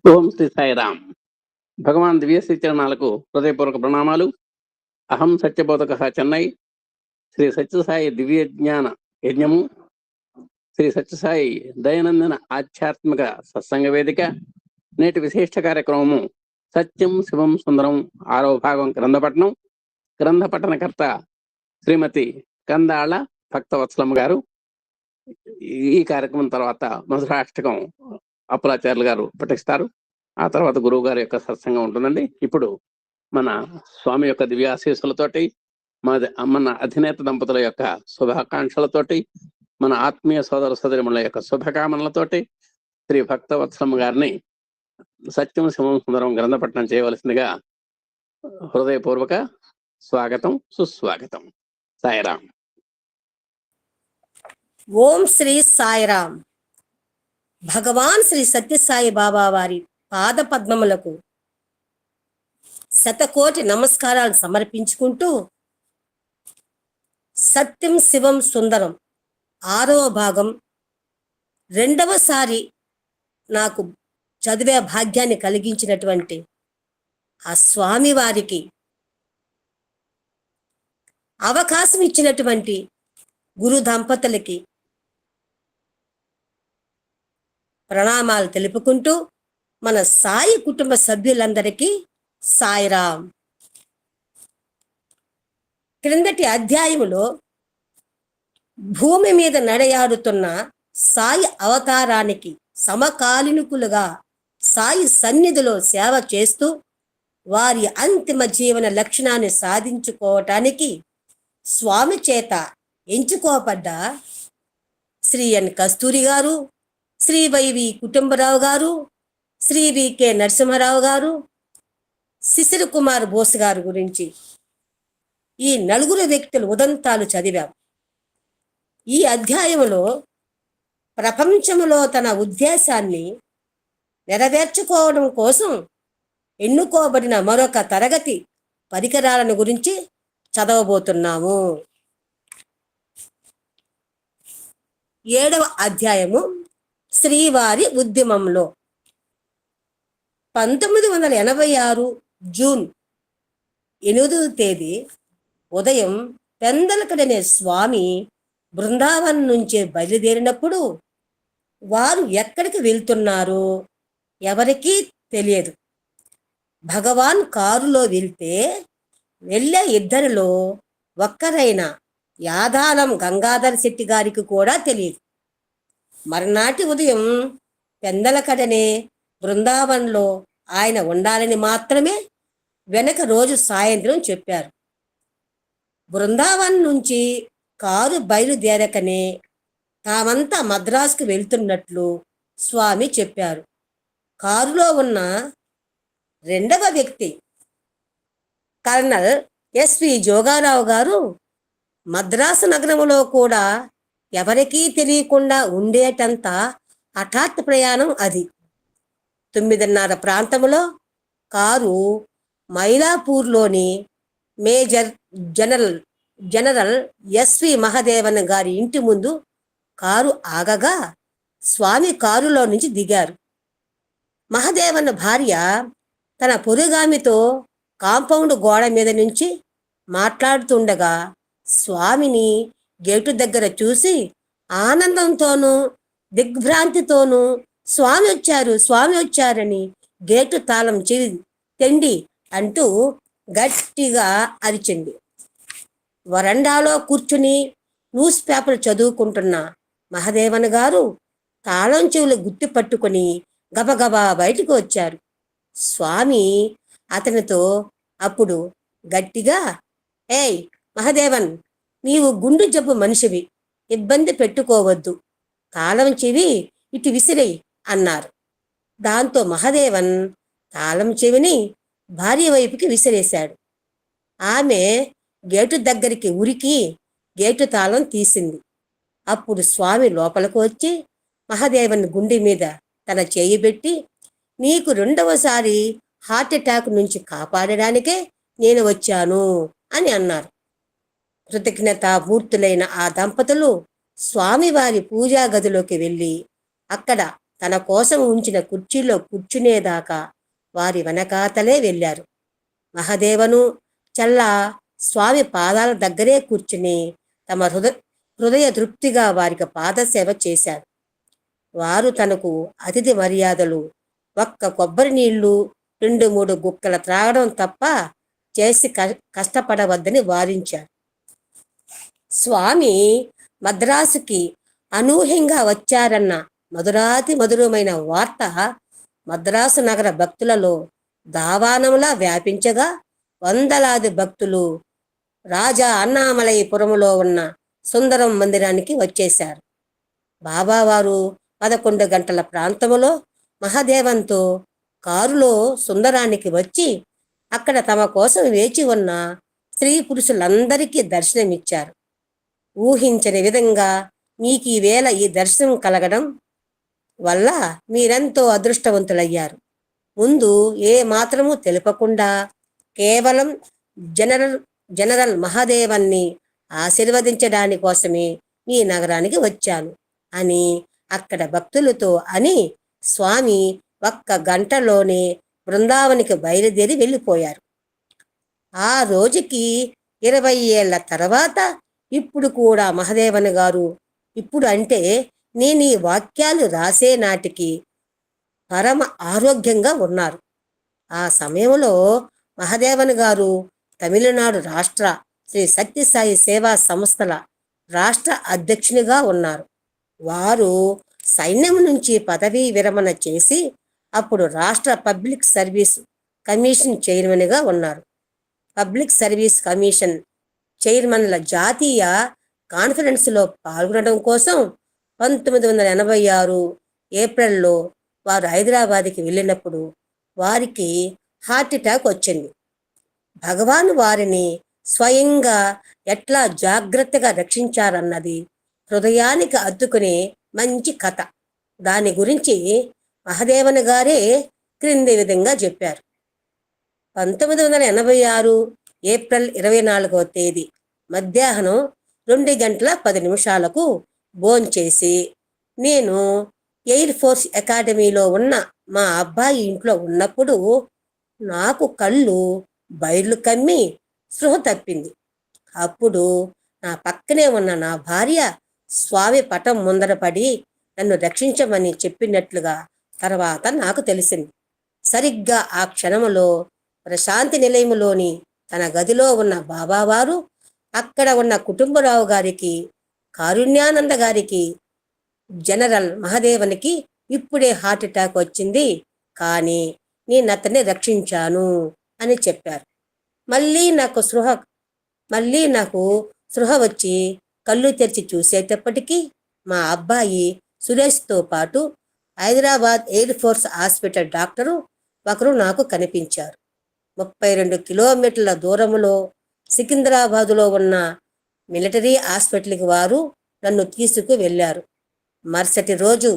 ఓం శ్రీ సాయిరామ్. భగవాన్ దివ్య శ్రీ చరణాలకు హృదయపూర్వక ప్రణామాలు. అహం సత్యబోధక చెన్నై. శ్రీ సత్యసాయి దివ్య జ్ఞాన యజ్ఞము, శ్రీ సత్యసాయి దైనందిన ఆధ్యాత్మిక సత్సంగ వేదిక. నేటి విశిష్ట కార్యక్రమము సత్యం శివం సుందరం 6వ భాగం గ్రంథపట్నం. గ్రంథ పఠనకర్త శ్రీమతి కందాళ భక్తవత్సలమ్మ గారు. ఈ కార్యక్రమం తర్వాత మధురాష్టకం అప్పులాచార్యులు గారు పఠిస్తారు. ఆ తర్వాత గురువు గారి యొక్క సత్సంగం ఉంటుందండి. ఇప్పుడు మన స్వామి యొక్క దివ్యాశీస్సులతోటి, మన అధినేత దంపతుల యొక్క శుభాకాంక్షలతోటి, మన ఆత్మీయ సోదర సోదరిముల యొక్క శుభకామనలతోటి శ్రీ భక్తవత్సలమ్మ గారిని సత్యం శివం సుందరం గ్రంథపట్నం చేయవలసిందిగా హృదయపూర్వక స్వాగతం, సుస్వాగతం. సాయిరాం. ఓం శ్రీ సాయిరామ్. భగవాన్ శ్రీ సత్యసాయి బాబా వారి పాద పద్మములకు శతకోటి నమస్కారాలు సమర్పించుకుంటూ సత్యం శివం సుందరం 6వ భాగం రెండవసారి నాకు చదివే భాగ్యాన్ని కలిగించినటువంటి ఆ స్వామి వారికి అవకాశం ఇచ్చినటువంటి గురు దంపతులకి ప్రణామాలు తెలుపుకుంటూ మన సాయి కుటుంబ సభ్యులందరికీ సాయిరామ్. క్రిందటి అధ్యాయములో భూమి మీద నడయాడుతున్న సాయి అవతారానికి సమకాలీనుకులుగా సాయి సన్నిధిలో సేవ చేస్తూ వారి అంతిమ జీవన లక్షణాన్ని సాధించుకోవటానికి స్వామి చేత ఎంచుకోబడ్డ శ్రీ ఎన్ కస్తూరి గారు, శ్రీ వైవి కుటుంబరావు గారు, శ్రీ వికే నరసింహారావు గారు, శిశిర కుమార్ బోస్ గారు గురించి ఈ నలుగురు వ్యక్తుల ఉదంతాలు చదివాం. ఈ అధ్యాయంలో ప్రపంచంలో తన ఉద్దేశాన్ని నెరవేర్చుకోవడం కోసం ఎన్నుకోబడిన మరొక తరగతి పరికరాలను గురించి చదవబోతున్నాము. 7వ అధ్యాయము శ్రీవారి ఉద్యమంలో. 1986 జూన్ 8వ తేదీ ఉదయం పెందలకడనే స్వామి బృందావనం నుంచి బయలుదేరినప్పుడు వారు ఎక్కడికి వెళ్తున్నారో ఎవరికీ తెలియదు. భగవాన్ కారులో వెళ్ళే ఇద్దరిలో ఒక్కరైన యాదాలం గంగాధర్ శెట్టి గారికి కూడా తెలియదు. మర్నాటి ఉదయం పెందలకడనే బృందావనంలో ఆయన ఉండాలని మాత్రమే వెనక రోజు సాయంత్రం చెప్పారు. బృందావనం నుంచి కారు బయలుదేరకనే తామంతా మద్రాసుకు వెళ్తున్నట్లు స్వామి చెప్పారు. కారులో ఉన్న రెండవ వ్యక్తి కర్నల్ ఎస్వి జోగారావు గారు మద్రాసు నగరంలో కూడా ఎవరికీ తెలియకుండా ఉండేటంత హఠాత్ ప్రయాణం అది. 9:30 ప్రాంతంలో కారు మైలాపూర్లోని మేజర్ జనరల్ ఎస్వి మహదేవన్ గారి ఇంటి ముందు కారు ఆగగా స్వామి కారులో నుంచి దిగారు. మహదేవన్ భార్య తన పొరుగామితో కాంపౌండ్ గోడ మీద నుంచి మాట్లాడుతుండగా స్వామిని గేటు దగ్గర చూసి ఆనందంతోనూ దిగ్భ్రాంతితోనూ స్వామి వచ్చారని గేటు తాళం చెవి తెండి అంటూ గట్టిగా అరిచింది. వరండాలో కూర్చుని న్యూస్ పేపర్ చదువుకుంటున్న మహదేవన్ గారు తాళం చెవులు గుర్తు పట్టుకొని గబగబా బయటకు వచ్చారు. స్వామి అతనితో అప్పుడు గట్టిగా, ఏయ్ మహదేవన్, నీవు గుండు జబ్బు మనిషివి, ఇబ్బంది పెట్టుకోవద్దు, తాళం చెవి ఇటు విసిరేయి అన్నారు. దాంతో మహదేవన్ తాళం చెవిని భార్య వైపుకి విసిరేశాడు. ఆమె గేటు దగ్గరికి ఉరికి గేటు తాళం తీసింది. అప్పుడు స్వామి లోపలకు వచ్చి మహదేవన్ గుండె మీద తన చేయి పెట్టి, నీకు 2వసారి హార్ట్ అటాక్ నుంచి కాపాడడానికే నేను వచ్చాను అని అన్నారు. కృతజ్ఞతామూర్తులైన ఆ దంపతులు స్వామివారి పూజా గదిలోకి వెళ్ళి అక్కడ తన కోసం ఉంచిన కుర్చీలో కూర్చునేదాకా వారి వెనకాతలే వెళ్ళారు. మహదేవను చల్లా స్వామి పాదాల దగ్గరే కూర్చుని తమ హృదయ తృప్తిగా వారికి పాదసేవ చేశారు. వారు తనకు అతిథి మర్యాదలు, ఒక్క కొబ్బరి నీళ్లు, 2-3 గుక్కల త్రాగడం తప్ప చేసి కష్టపడవద్దని వారించారు. స్వామి మద్రాసుకి అనూహ్యంగా వచ్చారన్న మధురాతి మధురమైన వార్త మద్రాసు నగర భక్తులలో దావానంలా వ్యాపించగా వందలాది భక్తులు రాజా అన్నామలైపురములో ఉన్న సుందరం మందిరానికి వచ్చేశారు. బాబావారు 11 గంటల ప్రాంతములో మహాదేవంతో కారులో సుందరానికి వచ్చి అక్కడ తమ కోసం వేచి ఉన్న స్త్రీ పురుషులందరికీ దర్శనమిచ్చారు. ఊహించని విధంగా మీకు ఈవేళ ఈ దర్శనం కలగడం వల్ల మీరెంతో అదృష్టవంతులయ్యారు. ముందు ఏ మాత్రము తెలుపకుండా కేవలం జనరల్ మహాదేవన్ని ఆశీర్వదించడాని కోసమే ఈ నగరానికి వచ్చాను అని అక్కడ భక్తులతో అని స్వామి 1 గంటలోనే బృందావనికి బయలుదేరి వెళ్ళిపోయారు. ఆ రోజుకి 20 ఏళ్ల తర్వాత ఇప్పుడు కూడా మహదేవన్ గారు, ఇప్పుడు అంటే నేను ఈ వాక్యాలు రాసే నాటికి, పరమ ఆరోగ్యంగా ఉన్నారు. ఆ సమయంలో మహదేవన్ గారు తమిళనాడు రాష్ట్ర శ్రీ సత్యసాయి సేవా సంస్థల రాష్ట్ర అధ్యక్షునిగా ఉన్నారు. వారు సైన్యం నుంచి పదవీ విరమణ చేసి అప్పుడు రాష్ట్ర పబ్లిక్ సర్వీస్ కమిషన్ చైర్మన్గా ఉన్నారు. పబ్లిక్ సర్వీస్ కమిషన్ చైర్మన్ల జాతీయ కాన్ఫరెన్స్లో పాల్గొనడం కోసం 1986 ఏప్రిల్లో వారు హైదరాబాద్కి వెళ్ళినప్పుడు వారికి హార్ట్ అటాక్ వచ్చింది. భగవాన్ వారిని స్వయంగా ఎట్లా జాగ్రత్తగా రక్షించారన్నది హృదయానికి అద్దుకునే మంచి కథ. దాని గురించి మహదేవన్ గారే క్రింది విధంగా చెప్పారు. 1986 ఏప్రిల్ 24వ తేదీ మధ్యాహ్నం 2:10 భోంచేసి నేను ఎయిర్ ఫోర్స్ అకాడమీలో ఉన్న మా అబ్బాయి ఇంట్లో ఉన్నప్పుడు నాకు కళ్ళు బైర్లు కమ్మి స్పృహ తప్పింది. అప్పుడు నా పక్కనే ఉన్న నా భార్య స్వామి పటం ముందర పడి నన్ను రక్షించమని చెప్పినట్లుగా తర్వాత నాకు తెలిసింది. సరిగ్గా ఆ క్షణములో ప్రశాంతి నిలయములోని తన గదిలో ఉన్న బాబావారు అక్కడ ఉన్న కుటుంబరావు గారికి, కారుణ్యానంద గారికి, జనరల్ మహదేవనికి ఇప్పుడే హార్ట్ అటాక్ వచ్చింది, కానీ నేను అతన్ని రక్షించాను అని చెప్పారు. మళ్ళీ నాకు స్పృహ వచ్చి కళ్ళు తెరిచి చూసేటప్పటికీ మా అబ్బాయి సురేష్తో పాటు Hyderabad air force hospital doctor ఒకరు నాకు కనిపించారు. 32 కిలోమీటర్ల దూరంలో సికింద్రాబాదులో ఉన్న మిలిటరీ హాస్పిటల్కి వారు నన్ను తీసుకు వెళ్ళారు. మరుసటి రోజు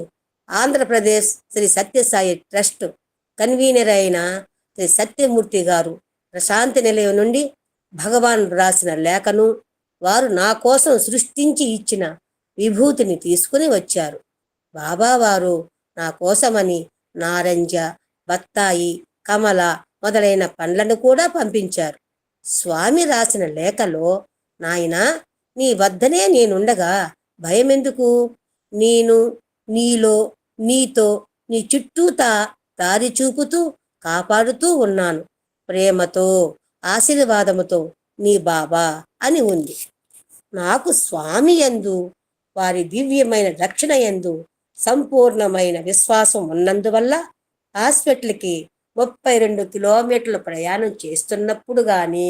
ఆంధ్రప్రదేశ్ శ్రీ సత్యసాయి ట్రస్ట్ కన్వీనర్ అయిన శ్రీ సత్యమూర్తి గారు ప్రశాంతి నిలయం నుండి భగవాన్ రాసిన లేఖను, వారు నా కోసం సృష్టించి ఇచ్చిన విభూతిని తీసుకుని వచ్చారు. బాబావారు నా కోసమని నారింజ, బత్తాయి, కమల మొదలైన పండ్లను కూడా పంపించారు. స్వామి రాసిన లేఖలో, నాయనా, నీ వద్దనే నేనుండగా భయమెందుకు? నేను నీలో, నీతో, నీ చుట్టూతా దారి చూపుతూ కాపాడుతూ ఉన్నాను. ప్రేమతో, ఆశీర్వాదముతో నీ బాబా అని ఉంది. నాకు స్వామి యందు, వారి దివ్యమైన రక్షణ యందు సంపూర్ణమైన విశ్వాసం ఉన్నందువల్ల హాస్పిటల్కి 32 కిలోమీటర్లు ప్రయాణం చేస్తున్నప్పుడు కానీ,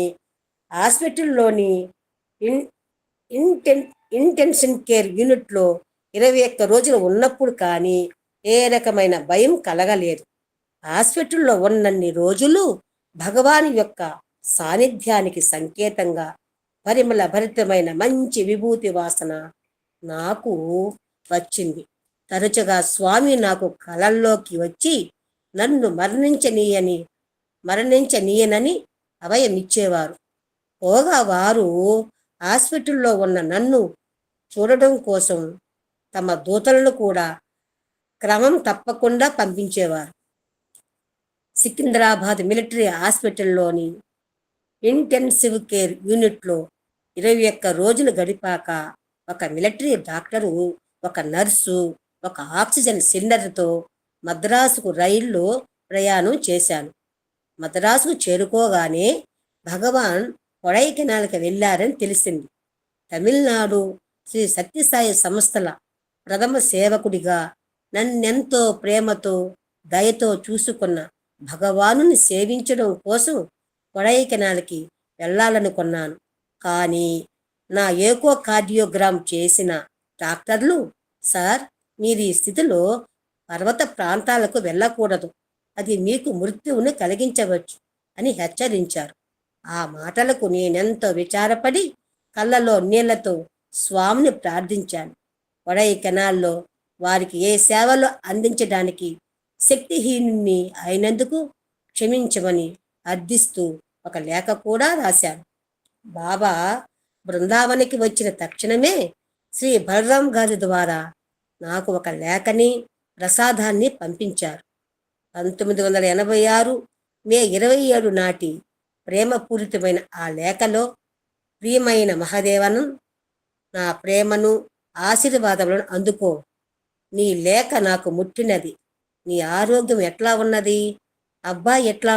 హాస్పిటల్లోని ఇంటెన్సివ్ కేర్ యూనిట్లో 21 రోజులు ఉన్నప్పుడు కానీ ఏ రకమైన భయం కలగలేదు. హాస్పిటల్లో ఉన్నన్ని రోజులు భగవాన్ యొక్క సాన్నిధ్యానికి సంకేతంగా పరిమళ భరితమైన మంచి విభూతి వాసన నాకు వచ్చింది. తరచుగా స్వామి నాకు కలల్లోకి వచ్చి నన్ను మరణించనీయనని అభయమిచ్చేవారు. పోగా వారు హాస్పిటల్లో ఉన్న నన్ను చూడడం కోసం తమ దూతలను కూడా క్రమం తప్పకుండా పంపించేవారు. సికింద్రాబాద్ మిలిటరీ హాస్పిటల్లోని ఇంటెన్సివ్ కేర్ యూనిట్లో 21 రోజులు గడిపాక ఒక మిలిటరీ డాక్టరు, ఒక నర్సు, ఒక ఆక్సిజన్ సిలిండర్తో మద్రాసుకు రైల్లో ప్రయాణం చేశాను. మద్రాసుకు చేరుకోగానే భగవాన్ కొడైకెనాల్కి వెళ్ళారని తెలిసింది. తమిళనాడు శ్రీ సత్యసాయి సంస్థల ప్రథమ సేవకుడిగా నన్నెంతో ప్రేమతో దయతో చూసుకున్న భగవానుని సేవించడం కోసం కొడైకెనాల్కి వెళ్ళాలనుకున్నాను. కానీ నా ఏకో కార్డియోగ్రామ్ చేసిన డాక్టర్లు, సార్, మీరు ఈ స్థితిలో పర్వత ప్రాంతాలకు వెళ్ళకూడదు, అది మీకు మృత్యువును కలిగించవచ్చు అని హెచ్చరించారు. ఆ మాటలకు నేనెంతో విచారపడి కళ్ళలో నీళ్లతో స్వామిని ప్రార్థించాను. కొడైకెనాల్లో వారికి ఏ సేవలు అందించడానికి శక్తిహీనుని అయినందుకు క్షమించమని అర్థిస్తూ ఒక లేఖ కూడా రాశాను. బాబా బృందావనికి వచ్చిన తక్షణమే శ్రీ బలరాం గారి ద్వారా నాకు ఒక లేఖని, ప్రసాదాన్ని పంపించారు. 1986 మే 27 నాటి ప్రేమపూరితమైన ఆ లేఖలో, ప్రియమైన మహాదేవను, నా ప్రేమను, ఆశీర్వాదములను అందుకో. నీ లేఖ నాకు ముట్టినది. నీ ఆరోగ్యం ఎట్లా ఉన్నది? అబ్బాయి ఎట్లా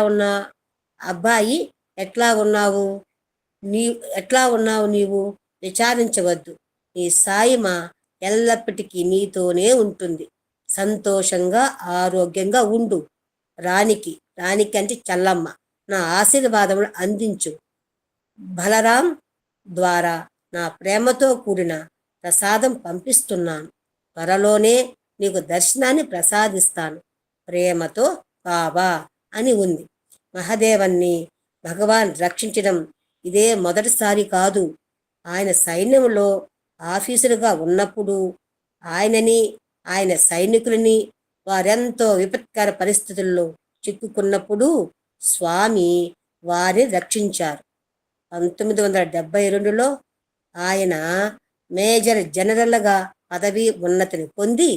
ఉన్నావు? ఎట్లా ఉన్నావు నీవు? విచారించవద్దు. నీ సాయిమ ఎల్లప్పటికీ నీతోనే ఉంటుంది. సంతోషంగా ఆరోగ్యంగా ఉండు. రానికి అంటే చల్లమ్మ నా ఆశీర్వాదములు అందించు. బలరాం ద్వారా నా ప్రేమతో కూడిన ప్రసాదం పంపిస్తున్నాను. త్వరలోనే నీకు దర్శనాన్ని ప్రసాదిస్తాను. ప్రేమతో బాబా అని ఉంది. మహాదేవన్ని భగవాన్ రక్షించడం ఇదే మొదటిసారి కాదు. ఆయన సైన్యంలో ఆఫీసరుగా ఉన్నప్పుడు ఆయనని, ఆయన సైనికులని వారెంతో విపత్కర పరిస్థితుల్లో చిక్కుకున్నప్పుడు స్వామి వారిని రక్షించారు. 1972లో ఆయన మేజర్ జనరల్గా పదవి ఉన్నతిని పొంది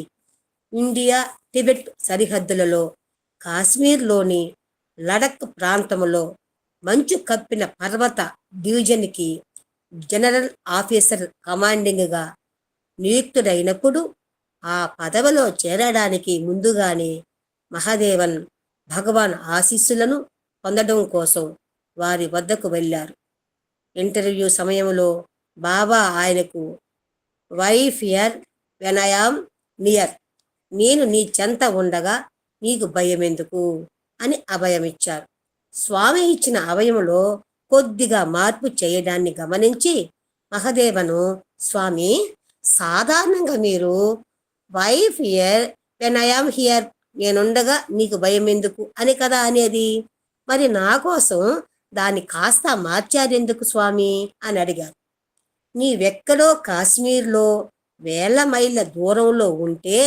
ఇండియా టిబెట్ సరిహద్దులలో కాశ్మీర్లోని లడక్ ప్రాంతంలో మంచు కప్పిన పర్వత డివిజన్కి జనరల్ ఆఫీసర్ కమాండింగ్గా నియుక్తుడైనప్పుడు ఆ పదవిలో చేరడానికి ముందుగానే మహాదేవన్ భగవాన్ ఆశీస్సులను పొందడం కోసం వారి వద్దకు వెళ్ళారు. ఇంటర్వ్యూ సమయంలో బాబా ఆయనకు wife here when I am near, నేను నీ చెంత ఉండగా నీకు భయం ఎందుకు అని అభయమిచ్చారు. స్వామి ఇచ్చిన అభయంలో కొద్దిగా మార్పు చేయడాన్ని గమనించి మహాదేవను, స్వామి, సాధారణంగా మీరు wife here when I am here, నేనుండగా నీకు భయం ఎందుకు అని కదా అనేది, మరి నా కోసం దాన్ని కాస్త మార్చారెందుకు స్వామి అని అడిగారు. నీవెక్కడో కాశ్మీర్లో వేల మైళ్ళ దూరంలో ఉంటే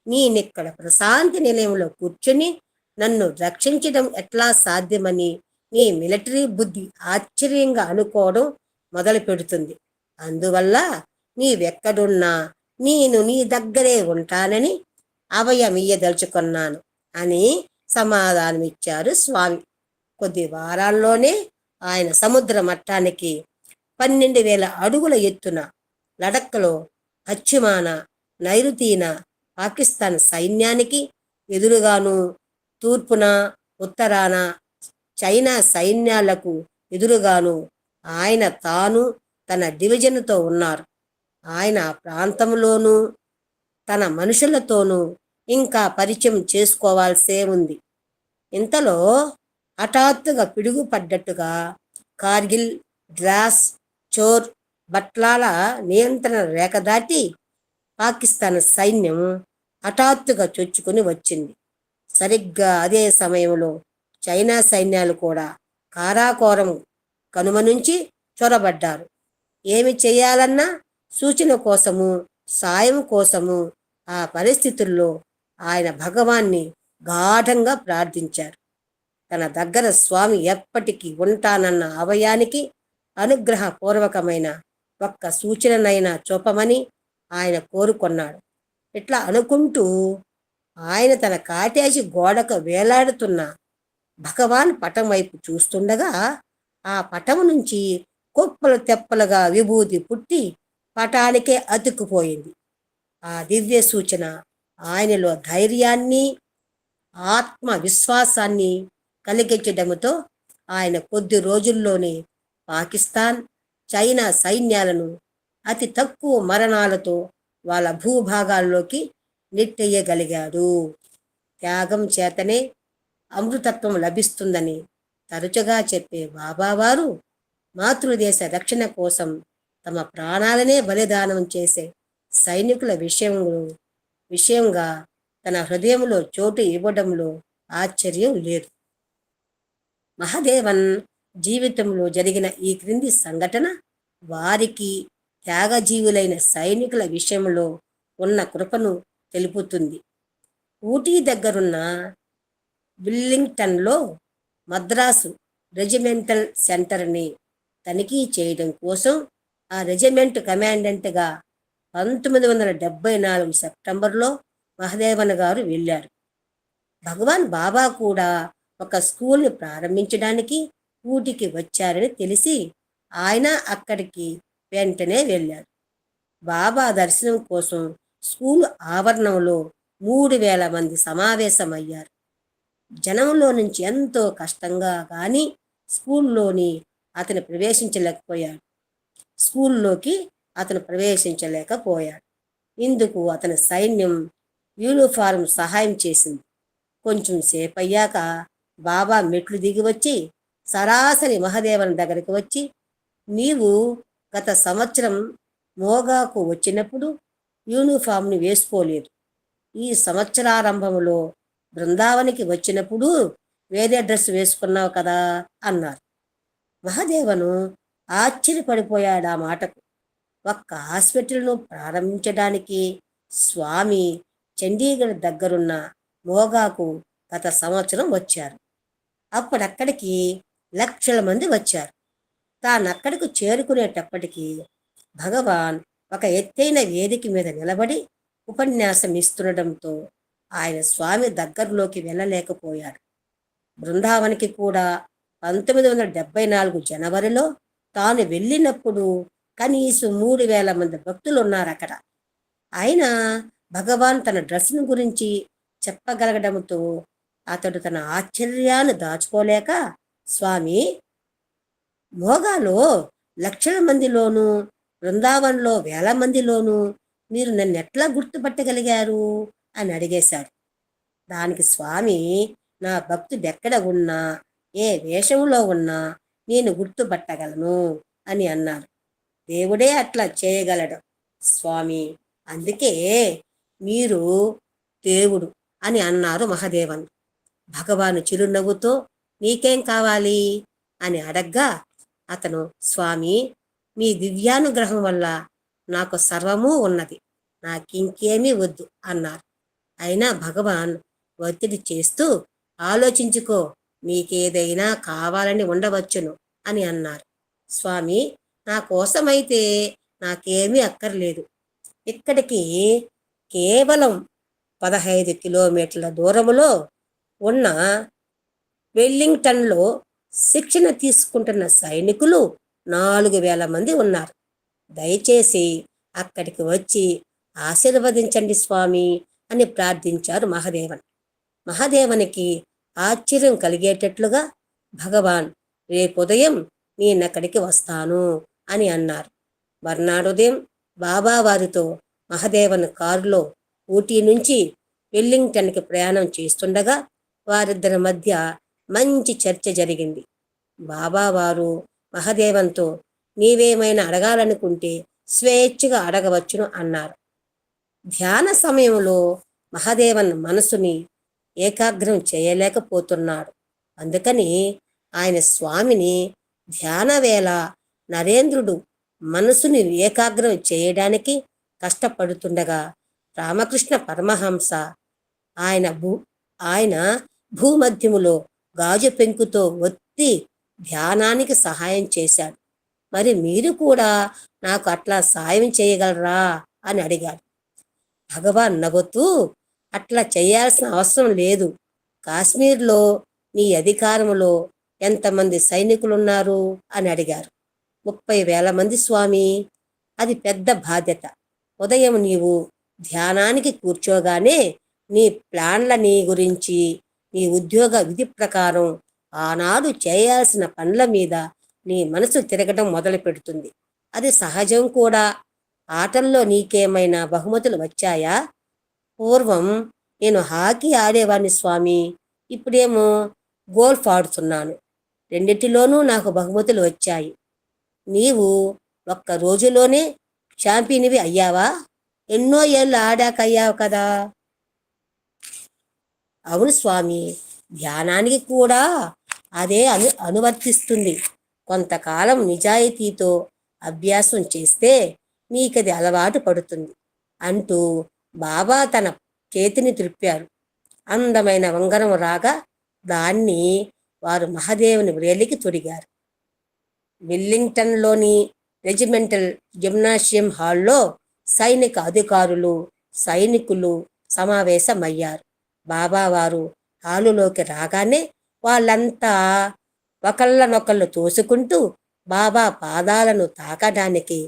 నేనిక్కడ ప్రశాంతి నిలయంలో కూర్చుని నన్ను రక్షించడం ఎట్లా సాధ్యమని నీ మిలిటరీ బుద్ధి ఆశ్చర్యంగా అనుకోవడం మొదలు పెడుతుంది. అందువల్ల నీవెక్కడున్నా నేను నీ దగ్గరే ఉంటానని అభయమియ్యదలుచుకున్నాను అని సమాధానమిచ్చారు స్వామి. కొద్ది వారాల్లోనే ఆయన సముద్ర మట్టానికి 12,000 అడుగుల ఎత్తున లడఖ్లో పశ్చిమాన నైరుతీన పాకిస్తాన్ సైన్యానికి ఎదురుగాను, తూర్పున ఉత్తరాన చైనా సైన్యాలకు ఎదురుగాను ఆయన తాను తన డివిజన్తో ఉన్నారు. ఆయన ప్రాంతంలోనూ తన మనుషులతోనూ ఇంకా పరిచయం చేసుకోవాల్సే ఉంది. ఇంతలో హఠాత్తుగా పిడుగుపడ్డట్టుగా కార్గిల్, ద్రాస్, చోర్, బట్లాల నియంత్రణ రేఖ దాటి పాకిస్తాన్ సైన్యం హఠాత్తుగా చొచ్చుకుని వచ్చింది. సరిగ్గా అదే సమయంలో చైనా సైన్యాలు కూడా కారాకోరం కనుమ నుంచి చొరబడ్డారు. ఏమి చేయాలన్నా సూచన కోసము, సాయం కోసము ఆ పరిస్థితుల్లో ఆయన భగవాన్ని గాఢంగా ప్రార్థించారు. తన దగ్గర స్వామి ఎప్పటికీ ఉంటానన్న అభయానికి అనుగ్రహపూర్వకమైన ఒక్క సూచననైనా చూపమని ఆయన కోరుకున్నాడు. ఇట్లా అనుకుంటూ ఆయన తన కాటేజీ గోడకు వేలాడుతున్న భగవాన్ పటం వైపు చూస్తుండగా ఆ పటం నుంచి కుప్పలు తెప్పలుగా విభూతి పుట్టి పటానికే అతుక్కుపోయింది. ఆ దివ్య సూచన ఆయనలో ధైర్యాన్ని, ఆత్మవిశ్వాసాన్ని కలిగించడంతో ఆయన కొద్ది రోజుల్లోనే పాకిస్తాన్, చైనా సైన్యాలను అతి తక్కువ మరణాలతో వాళ్ళ భూభాగాల్లోకి నెట్టేయగలిగాడు. త్యాగం చేతనే అమృతత్వం లభిస్తుందని తరచుగా చెప్పే బాబావారు మాతృదేశ రక్షణ కోసం తమ ప్రాణాలనే బలిదానం చేసే సైనికుల విషయంగా తన హృదయంలో చోటు ఇవ్వడంలో ఆశ్చర్యం లేదు. మహదేవన్ జీవితంలో జరిగిన ఈ క్రింది సంఘటన వారికి త్యాగజీవులైన సైనికుల విషయంలో ఉన్న కృపను తెలుపుతుంది. ఊటీ దగ్గరున్న విల్లింగ్టన్లో మద్రాసు రెజిమెంటల్ సెంటర్ని తనిఖీ చేయడం కోసం ఆ రెజిమెంట్ కమాండెంట్గా 1974 సెప్టెంబర్లో మహదేవన్ గారు వెళ్ళారు. భగవాన్ బాబా కూడా ఒక స్కూల్ని ప్రారంభించడానికి ఊటీకి వచ్చారని తెలిసి ఆయన అక్కడికి వెంటనే వెళ్ళారు. బాబా దర్శనం కోసం స్కూల్ ఆవరణంలో 3000 మంది సమావేశమయ్యారు. జనంలో నుంచి ఎంతో కష్టంగా కానీ స్కూల్లోకి అతను ప్రవేశించలేకపోయాడు. ఇందుకు అతని సైన్యం యూనిఫారం సహాయం చేసింది. కొంచెం సేపయ్యాక బాబా మెట్లు దిగి వచ్చి సరాసరి మహదేవన్ దగ్గరికి వచ్చి, నీవు గత సంవత్సరం మోగాకు వచ్చినప్పుడు యూనిఫామ్ని వేసుకోలేదు, ఈ సంవత్సరారంభంలో బృందావనికి వచ్చినప్పుడు వేరే డ్రెస్ వేసుకున్నావు కదా అన్నారు. మహదేవను ఆశ్చర్యపడిపోయాడు ఆ మాటకు. ఒక్క హాస్పిటల్ను ప్రారంభించడానికి స్వామి చండీగఢ్ దగ్గరున్న మోగాకు గత సంవత్సరం వచ్చారు. అప్పుడక్కడికి లక్షల మంది వచ్చారు. తానక్కడికి చేరుకునేటప్పటికీ భగవాన్ ఒక ఎత్తైన వేదిక మీద నిలబడి ఉపన్యాసం ఇస్తుండటంతో ఆయన స్వామి దగ్గరలోకి వెళ్ళలేకపోయాడు. బృందావనికి కూడా 1974 జనవరిలో తాను వెళ్ళినప్పుడు కనీసం 3000 మంది భక్తులు ఉన్నారు అక్కడ. అయినా భగవాన్ తన డ్రెస్ను గురించి చెప్పగలగడంతో అతడు తన ఆశ్చర్యాన్ని దాచుకోలేక, స్వామి, మోగాలో లక్షల మందిలోనూ బృందావనంలో 1000 మందిలోనూ మీరు నన్ను ఎట్లా గుర్తుపట్టగలిగారు అని అడిగేశాడు. దానికి స్వామి, నా భక్తుడెక్కడ ఉన్నా, ఏ వేషంలో ఉన్నా నేను గుర్తుపట్టగలను అని అన్నారు. దేవుడే అట్లా చేయగలడు స్వామి, అందుకే మీరు దేవుడు అని అన్నారు మహదేవన్. భగవాను చిరునవ్వుతో, నీకేం కావాలి అని అడగ్గా అతను, స్వామి, మీ దివ్యానుగ్రహం వల్ల నాకు సర్వము ఉన్నది, నాకింకేమీ వద్దు అన్నారు. అయినా భగవాన్ ఒత్తిడి చేస్తూ, ఆలోచించుకో, మీకేదైనా కావాలని ఉండవచ్చును అని అన్నారు. స్వామి, నా కోసమైతే నాకేమీ అక్కర్లేదు. ఇక్కడికి కేవలం 15 కిలోమీటర్ల దూరంలో ఉన్న వెల్లింగ్టన్లో శిక్షణ తీసుకుంటున్న సైనికులు 4000 మంది ఉన్నారు. దయచేసి అక్కడికి వచ్చి ఆశీర్వదించండి స్వామి అని ప్రార్థించారు మహదేవన్. మహదేవనికి ఆశ్చర్యం కలిగేటట్లుగా భగవాన్, రేపుదయం నేనక్కడికి వస్తాను అని అన్నారు. మర్నాడు ఉదయం బాబా వారితో మహదేవన్ కారులో ఊటీ నుంచి వెల్లింగ్టన్కి ప్రయాణం చేస్తుండగా వారిద్దరి మధ్య మంచి చర్చ జరిగింది. బాబావారు మహదేవన్తో, నీవేమైనా అడగాలనుకుంటే స్వేచ్ఛగా అడగవచ్చును అన్నారు. ధ్యాన సమయంలో మహదేవన్ మనసుని ఏకాగ్రం చేయలేకపోతున్నాడు. అందుకని ఆయన స్వామిని ధ్యాన వేళ నరేంద్రుడు మనసుని ఏకాగ్రం చేయడానికి కష్టపడుతుండగా రామకృష్ణ పరమహంస ఆయన భూమధ్యములో గాజు పెంకుతో ఒత్తి ధ్యానానికి సహాయం చేశాడు. మరి మీరు కూడా నాకు అట్లా సాయం చేయగలరా అని అడిగాడు. భగవాన్ నవ్వుతూ, అట్లా చేయాల్సిన అవసరం లేదు. కాశ్మీర్లో నీ అధికారంలో ఎంతమంది సైనికులున్నారు అని అడిగారు. 30,000 మంది స్వామి. అది పెద్ద బాధ్యత. ఉదయం నీవు ధ్యానానికి కూర్చోగానే నీ ప్లాన్ల గురించి, నీ ఉద్యోగ విధి ప్రకారం ఆనాడు చేయాల్సిన పనుల మీద నీ మనసు తిరగడం మొదలు పెడుతుంది. అది సహజం కూడా. ఆటల్లో నీకేమైనా బహుమతులు వచ్చాయా? పూర్వం నేను హాకీ ఆడేవాణ్ణి స్వామి. ఇప్పుడేమో గోల్ఫ్ ఆడుతున్నాను. రెండిటిలోనూ నాకు బహుమతులు వచ్చాయి. నీవు ఒక్క రోజులోనే ఛాంపియన్వి అయ్యావా? ఎన్నో ఏళ్ళు ఆడాక అయ్యావు కదా. అవును స్వామి, ధ్యానానికి కూడా అదే అనువర్తిస్తుంది. కొంతకాలం నిజాయితీతో అభ్యాసం చేస్తే నీకది అలవాటు పడుతుంది అంటూ బాబా తన చేతిని త్రిప్పారు. అందమైన ఉంగరం రాగా దాన్ని వారు మహాదేవుని వ్రేలికి తొడిగారు. వెల్లింగ్టన్లోని రెజిమెంటల్ జిమ్నాషియం హాల్లో సైనిక అధికారులు, సైనికులు సమావేశమయ్యారు. బాబావారు హాలులోకి రాగానే వాళ్ళంతా ఒకళ్ళనొకళ్ళు తోసుకుంటూ బాబా పాదాలను తాకడానికి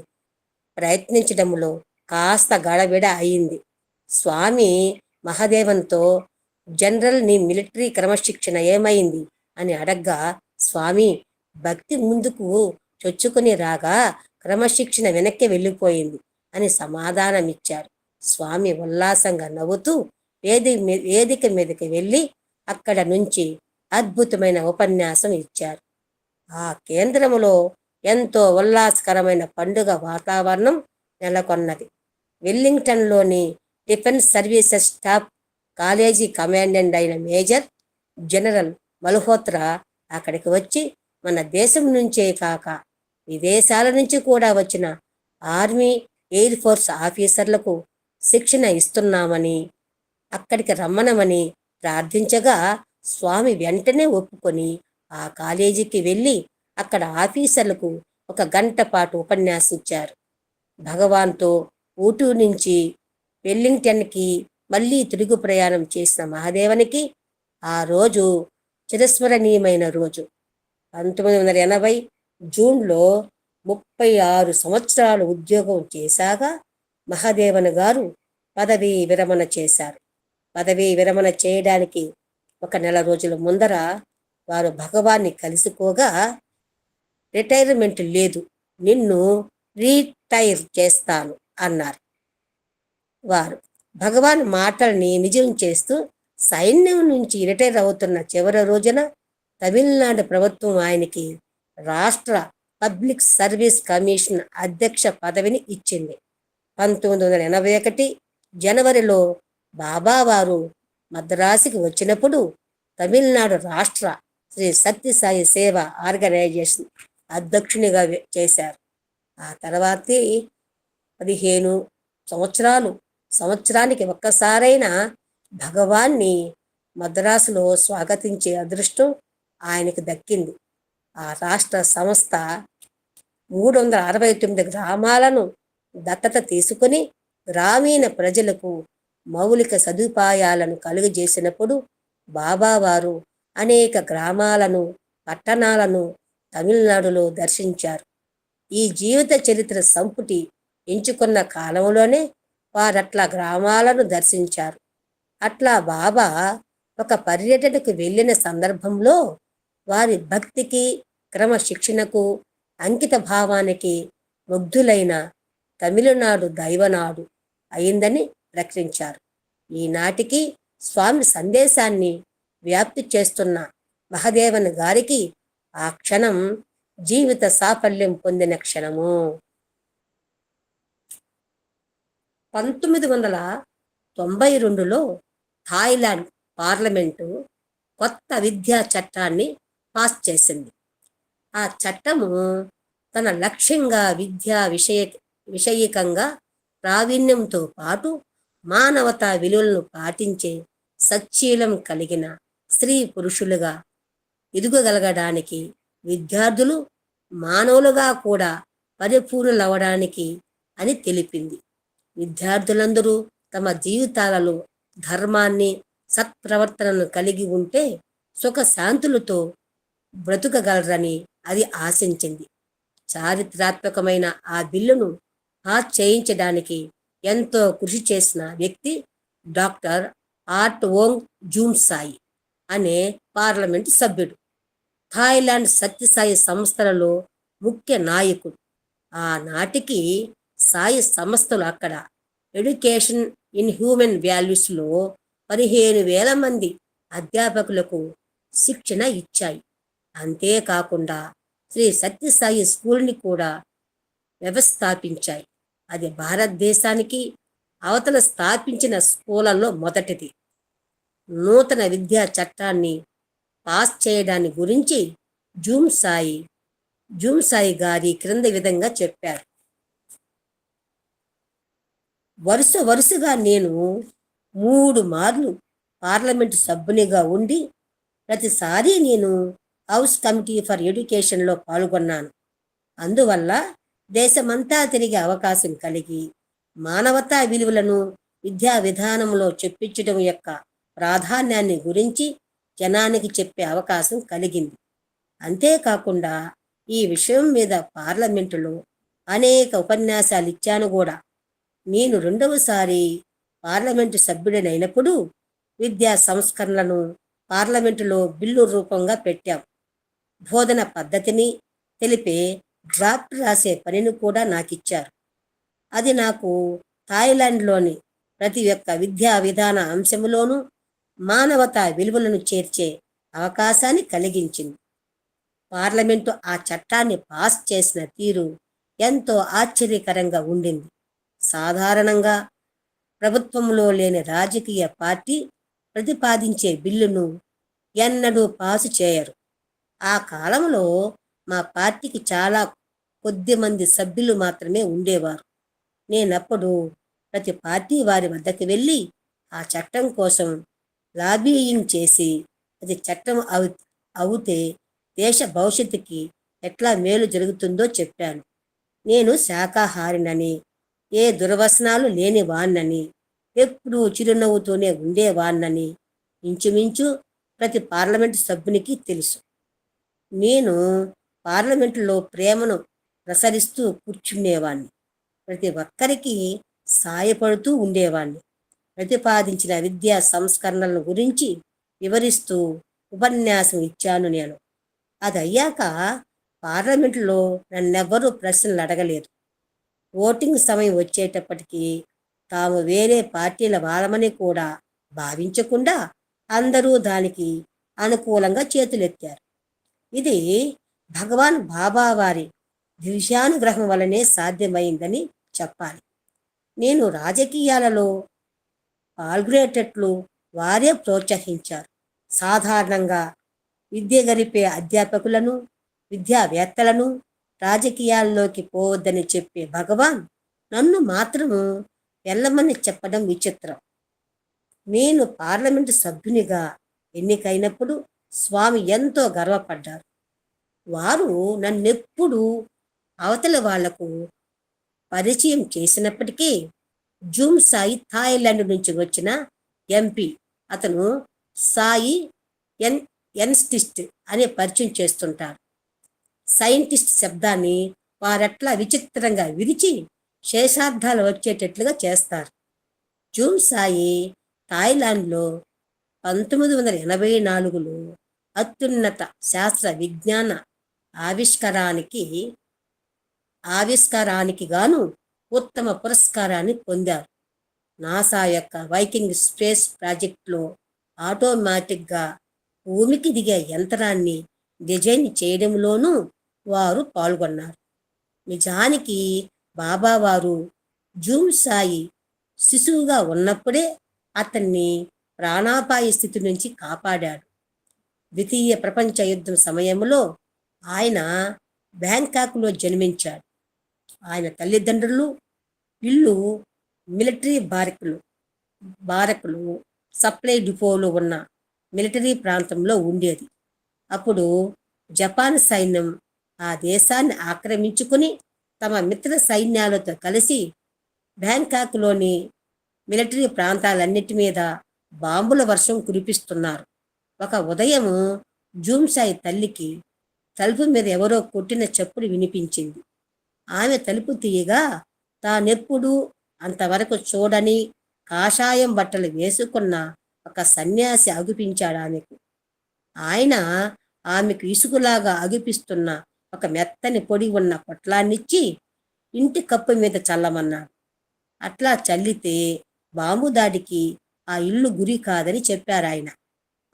ప్రయత్నించడంలో కాస్త గడబిడ అయింది. స్వామి మహాదేవంతో, జనరల్ నీ మిలిటరీ క్రమశిక్షణ ఏమైంది అని అడగ్గా, స్వామి భక్తి ముందుకు చొచ్చుకుని రాగా క్రమశిక్షణ వెనక్కి వెళ్ళిపోయింది అని సమాధానమిచ్చారు. స్వామి ఉల్లాసంగా నవ్వుతూ వేదిక మీదకి వెళ్ళి అక్కడ నుంచి అద్భుతమైన ఉపన్యాసం ఇచ్చారు. ఆ కేంద్రములో ఎంతో ఉల్లాసకరమైన పండుగ వాతావరణం నెలకొన్నది. వెల్లింగ్టన్లోని defence services staff college commandant అయిన మేజర్ జనరల్ మల్హోత్రా అక్కడికి వచ్చి మన దేశం నుంచే కాక విదేశాల నుంచి కూడా వచ్చిన ఆర్మీ, ఎయిర్ ఫోర్స్ ఆఫీసర్లకు శిక్షణ ఇస్తున్నామని, అక్కడికి రమ్మనమని ప్రార్థించగా స్వామి వెంటనే ఒప్పుకొని ఆ కాలేజీకి వెళ్ళి అక్కడ ఆఫీసర్లకు 1 గంట పాటు ఉపన్యాసించారు. భగవాన్తో ఊటీ నుంచి వెల్లింగ్టన్కి మళ్ళీ తిరుగు ప్రయాణం చేసిన మహాదేవనికి ఆ రోజు చిరస్మరణీయమైన రోజు. 1980 జూన్లో 36 సంవత్సరాలు ఉద్యోగం చేశాక మహాదేవన్ గారు పదవీ విరమణ చేశారు. పదవీ విరమణ చేయడానికి 1 నెల రోజుల ముందర వారు భగవాన్ని కలుసుకోగా, రిటైర్మెంట్ లేదు, నిన్ను రీటైర్ చేస్తాను అన్నారు. వారు భగవాన్ మాటల్ని నిజం చేస్తూ సైన్యం నుంచి రిటైర్ అవుతున్న చివరి రోజున తమిళనాడు ప్రభుత్వం ఆయనకి రాష్ట్ర పబ్లిక్ సర్వీస్ కమిషన్ అధ్యక్ష పదవిని ఇచ్చింది. 1981 జనవరిలో బాబావారు మద్రాసుకి వచ్చినప్పుడు తమిళనాడు రాష్ట్ర శ్రీ సత్యసాయి సేవ ఆర్గనైజేషన్ అధ్యక్షునిగా చేశారు. ఆ తర్వాతే 15 సంవత్సరాలు, సంవత్సరానికి ఒక్కసారైనా భగవాన్ని మద్రాసులో స్వాగతించే అదృష్టం ఆయనకు దక్కింది. ఆ రాష్ట్ర సంస్థ 369 గ్రామాలను దత్తత తీసుకుని గ్రామీణ ప్రజలకు మౌలిక సదుపాయాలను కలుగజేసినప్పుడు బాబావారు అనేక గ్రామాలను, పట్టణాలను తమిళనాడులో దర్శించారు. ఈ జీవిత చరిత్ర సంపుటి ఎంచుకున్న కాలంలోనే వారట్లా గ్రామాలను దర్శించారు. అట్లా బాబా ఒక పర్యటనకు వెళ్ళిన సందర్భంలో వారి భక్తికి, క్రమశిక్షణకు, అంకిత భావానికి ముగ్ధులైన తమిళనాడు దైవనాడు అయిందని ప్రకటించారు. ఈనాటికి స్వామి సందేశాన్ని వ్యాప్తి చేస్తున్న మహాదేవన్ గారికి ఆ క్షణం జీవిత సాఫల్యం పొందిన క్షణము. 1992లో థాయిలాండ్ పార్లమెంటు కొత్త విద్యా చట్టాన్ని పాస్ చేసింది. ఆ చట్టము తన లక్ష్యంగా విద్యా విషయికంగా ప్రావీణ్యంతో పాటు మానవతా విలువలను పాటించే సచ్చీలం కలిగిన స్త్రీ పురుషులుగా ఎదుగగలగడానికి, విద్యార్థులు మానవులుగా కూడా పరిపూర్ణులవడానికి అని తెలిపింది. విద్యార్థులందరూ తమ జీవితాలలో ధర్మాన్ని, సత్ప్రవర్తనను కలిగి ఉంటే సుఖశాంతులతో బ్రతుకగలరని అది ఆశించింది. చారిత్రాత్మకమైన ఆ బిల్లును పాస్ చేయించడానికి ఎంతో కృషి చేసిన వ్యక్తి డాక్టర్ ఆర్ట్ ఓంగ్ జూమ్సాయి అనే పార్లమెంటు సభ్యుడు. థాయిలాండ్ సత్యసాయి సంస్థలలో ముఖ్య నాయకుడు. ఆనాటికి సాయి సంస్థలు అక్కడ ఎడ్యుకేషన్ ఇన్ హ్యూమన్ వాల్యూస్లో 15,000 మంది అధ్యాపకులకు శిక్షణ ఇచ్చాయి. అంతేకాకుండా శ్రీ సత్యసాయి స్కూల్ని కూడా వ్యవస్థాపించాయి. అది భారతదేశానికి అవతల స్థాపించిన స్కూళ్ళల్లో మొదటిది. నూతన విద్యా చట్టాన్ని పాస్ చేయడాన్ని గురించి జూమ్సాయి గారి క్రింది విధంగా చెప్పారు. వరుసగా నేను 3 మార్లు పార్లమెంటు సభ్యునిగా ఉండి ప్రతిసారి నేను హౌస్ కమిటీ ఫర్ ఎడ్యుకేషన్లో పాల్గొన్నాను. అందువల్ల దేశమంతా తిరిగే అవకాశం కలిగి మానవతా విలువలను విద్యా విధానంలో చెప్పించడం యొక్క ప్రాధాన్యాన్ని గురించి జనానికి చెప్పే అవకాశం కలిగింది. అంతేకాకుండా ఈ విషయం మీద పార్లమెంటులో అనేక ఉపన్యాసాలు ఇచ్చాను కూడా. నేను 2వసారి పార్లమెంటు సభ్యుడినైనప్పుడు విద్యా సంస్కరణలను పార్లమెంటులో బిల్లు రూపంగా పెట్టాం. బోధన పద్ధతిని తెలిపే డ్రాఫ్ట్ రాసే పనిని కూడా నాకిచ్చారు. అది నాకు థాయిలాండ్లోని ప్రతి ఒక్క విద్యా విధాన అంశంలోనూ మానవతా విలువలను చేర్చే అవకాశాన్ని కలిగించింది. పార్లమెంటు ఆ చట్టాన్ని పాస్ చేసిన తీరు ఎంతో ఆశ్చర్యకరంగా ఉండింది. సాధారణంగా ప్రభుత్వంలో లేని రాజకీయ పార్టీ ప్రతిపాదించే బిల్లును ఎన్నడూ పాసు చేయరు. ఆ కాలంలో మా పార్టీకి చాలా కొద్ది మంది సభ్యులు మాత్రమే ఉండేవారు. నేనప్పుడు ప్రతి పార్టీ వారి వద్దకు వెళ్ళి ఆ చట్టం కోసం లాబీయింగ్ చేసి అది చట్టం అవుతే దేశ భవిష్యత్తుకి ఎట్లా మేలు జరుగుతుందో చెప్పాను. నేను శాకాహారినని, ఏ దుర్వసనాలు లేని వాణ్ణని, ఎప్పుడూ చిరునవ్వుతూనే ఉండేవాణ్ణని ఇంచుమించు ప్రతి పార్లమెంటు సభ్యునికి తెలుసు. నేను పార్లమెంటులో ప్రేమను ప్రసరిస్తూ కూర్చునేవాణ్ణి. ప్రతి ఒక్కరికి సాయపడుతూ ఉండేవాణ్ణి. ప్రతిపాదించిన విద్యా సంస్కరణల గురించి వివరిస్తూ ఉపన్యాసం ఇచ్చాను నేను. అది అయ్యాక పార్లమెంటులో నన్నెవ్వరూ ప్రశ్నలు అడగలేదు. ఓటింగ్ సమయం వచ్చేటప్పటికీ తాము వేరే పార్టీల వాళ్ళమని కూడా భావించకుండా అందరూ దానికి అనుకూలంగా చేతులెత్తారు. ఇది భగవాన్ బాబా వారి దివ్యానుగ్రహం వలనే సాధ్యమైందని చెప్పాలి. నేను రాజకీయాలలో పాల్గొనేటట్లు వారే ప్రోత్సహించారు. సాధారణంగా విద్య గరిపే అధ్యాపకులను, విద్యావేత్తలను రాజకీయాల్లోకి పోవద్దని చెప్పే భగవాన్ నన్ను మాత్రము వెళ్ళమని చెప్పడం విచిత్రం. నేను పార్లమెంటు సభ్యునిగా ఎన్నికైనప్పుడు స్వామి ఎంతో గర్వపడ్డారు. వారు నన్నెప్పుడు అవతల వాళ్లకు పరిచయం చేసినప్పటికీ జూమ్సాయి థాయిలాండ్ నుంచి వచ్చిన ఎంపీ, అతను సాయి ఎన్స్టిస్ట్ అనే పరిచయం చేస్తుంటారు. సైంటిస్ట్ శబ్దాన్ని వారట్లా విచిత్రంగా విరిచి శేషార్థాలు వచ్చేటట్లుగా చేస్తారు. జూమ్సాయి థాయిలాండ్లో 1984లో అత్యున్నత శాస్త్ర విజ్ఞాన ఆవిష్కారానికి గాను ఉత్తమ పురస్కారాన్ని పొందారు. నాసా యొక్క వైకింగ్ స్పేస్ ప్రాజెక్టులో ఆటోమేటిక్గా భూమికి దిగే యంత్రాన్ని డిజైన్ చేయడంలోనూ వారు పాల్గొన్నారు. నిజానికి బాబావారు జూమ్సాయి శిశువుగా ఉన్నప్పుడే అతన్ని ప్రాణాపాయ స్థితి నుంచి కాపాడాడు. ద్వితీయ ప్రపంచ యుద్ధం సమయంలో ఆయన బ్యాంకాక్లో జన్మించాడు. ఆయన తల్లిదండ్రులు ఇల్లు మిలిటరీ బారకులు సప్లై డిపోలో ఉన్న మిలిటరీ ప్రాంతంలో ఉండేది. అప్పుడు జపాన్ సైన్యం ఆ దేశాన్ని ఆక్రమించుకుని తమ మిత్ర సైన్యాలతో కలిసి బ్యాంకాక్లోని మిలిటరీ ప్రాంతాలన్నిటి మీద బాంబుల వర్షం కురిపిస్తున్నారు. ఒక ఉదయము జూమ్సాయి తల్లికి తలుపు మీద ఎవరో కొట్టిన చప్పుడు వినిపించింది. ఆమె తలుపు తీయగా తానెప్పుడూ అంతవరకు చూడని కాషాయం బట్టలు వేసుకున్న ఒక సన్యాసి అగుపించాడు ఆమెకు. ఆయన ఆమెకు ఇసుగులాగా అగుపిస్తున్న ఒక మెత్తని పొడి ఉన్న పొట్లాన్నిచ్చి ఇంటి కప్పు మీద చల్లమన్నాడు. అట్లా చల్లితే బాంబు దాడికి ఆ ఇల్లు గురి కాదని చెప్పారాయన.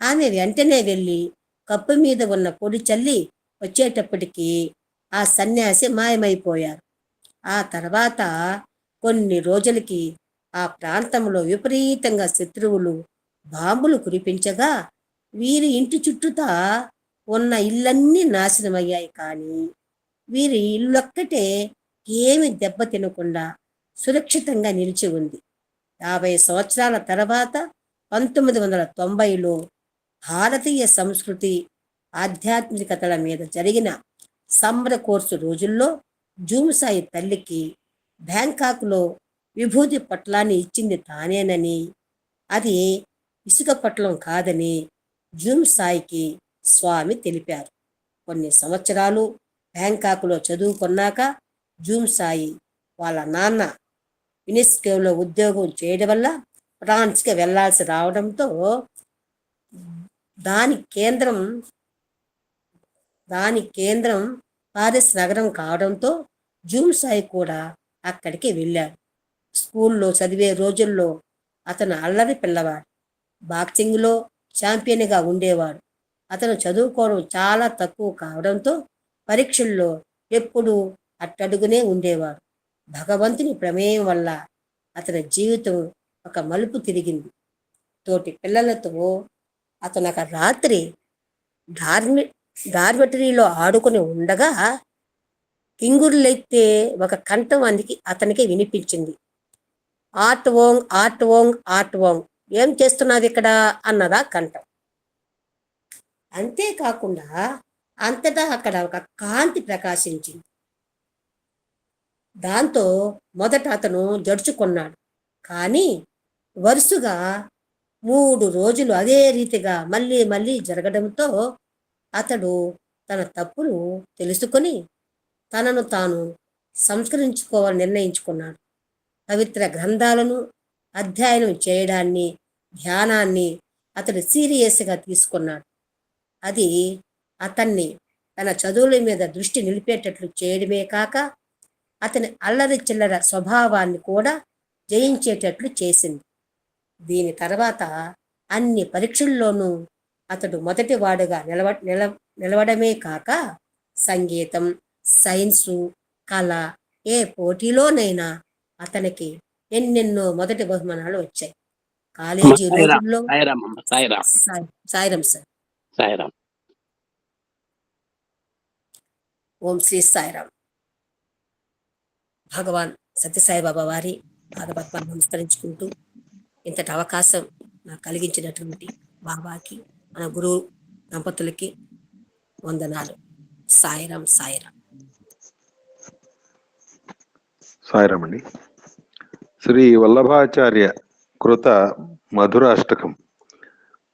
ఆమె వెంటనే వెళ్ళి కప్పు మీద ఉన్న పొడి చల్లి వచ్చేటప్పటికి ఆ సన్యాసి మాయమైపోయారు. ఆ తర్వాత కొన్ని రోజులకి ఆ ప్రాంతంలో విపరీతంగా శత్రువులు బాంబులు కురిపించగా వీరి ఇంటి చుట్టూతా ఉన్న ఇళ్ళన్నీ నాశనమయ్యాయి. కానీ వీరి ఇల్లొక్కటే ఏమి దెబ్బ తినకుండా సురక్షితంగా నిలిచి ఉంది. 50 సంవత్సరాల తర్వాత 1990లో భారతీయ సంస్కృతి ఆధ్యాత్మికతల మీద జరిగిన సమ్మర్ కోర్సు రోజుల్లో జూమ్సాయి తల్లికి బ్యాంకాక్లో విభూతి పట్లాన్ని ఇచ్చింది తానేనని, అది ఇసుక పట్లం కాదని జూమ్సాయికి స్వామి తెలిపారు. కొన్ని సంవత్సరాలు బ్యాంకాక్లో చదువుకున్నాక జూమ్సాయి వాళ్ళ నాన్న యునెస్కోలో ఉద్యోగం చేయడం వల్ల ఫ్రాన్స్కి వెళ్లాల్సి రావడంతో దాని కేంద్రం పారిస్ నగరం కావడంతో జూమ్సాయి కూడా అక్కడికి వెళ్ళాడు. స్కూల్లో చదివే రోజుల్లో అతను అల్లరి పిల్లవాడు. బాక్సింగ్లో ఛాంపియన్గా ఉండేవాడు. అతను చదువుకోవడం చాలా తక్కువ కావడంతో పరీక్షల్లో ఎప్పుడూ అట్టడుగునే ఉండేవాడు. భగవంతుని ప్రమేయం వల్ల అతని జీవితం ఒక మలుపు తిరిగింది. తోటి పిల్లలతో అతను ఒక రాత్రి డార్మెటరీలో ఆడుకుని ఉండగా కింగుర్లెత్తే ఒక కంఠం అతనికి వినిపించింది. Art Wong, art Wong, art Wong, ఏం చేస్తున్నది ఇక్కడ అన్నదా కంఠం. అంతేకాకుండా అంతటా అక్కడ ఒక కాంతి ప్రకాశించింది. దాంతో మొదట అతను జడుచుకున్నాడు. కానీ వరుసగా 3 రోజులు అదే రీతిగా మళ్ళీ మళ్ళీ జరగడంతో అతడు తన తప్పును తెలుసుకొని తనను తాను సంస్కరించుకోవాలని నిర్ణయించుకున్నాడు. పవిత్ర గ్రంథాలను అధ్యయనం చేయడాన్ని, ధ్యానాన్ని అతడు సీరియస్గా తీసుకున్నాడు. అది అతన్ని తన చదువుల మీద దృష్టి నిలిపేటట్లు చేయడమే కాక అతని అల్లరి చిల్లర స్వభావాన్ని కూడా జయించేటట్లు చేసింది. దీని తర్వాత అన్ని పరీక్షల్లోనూ అతడు మొదటి వాడుగా నిలవడమే కాక సంగీతం, సైన్సు, కళ ఏ పోటీలోనైనా అతనికి ఎన్నెన్నో మొదటి బహుమానాలు వచ్చాయి. కాలేజీ రోజుల్లో సాయిరాం సార్. సాయిరాం. ఓం శ్రీ సాయిరాం. భగవాన్ సత్యసాయిబాబా వారి పాదపద్మాన్ని నమస్కరించుకుంటూ ఇంతటి అవకాశం నాకు కలిగించినటువంటి బాబాకి, మన గురువు దంపతులకి వందనాలు. సాయిరాం. సాయిరాం. సాయిరాం అండి. శ్రీ వల్లభాచార్య కృత మధురాష్టకం.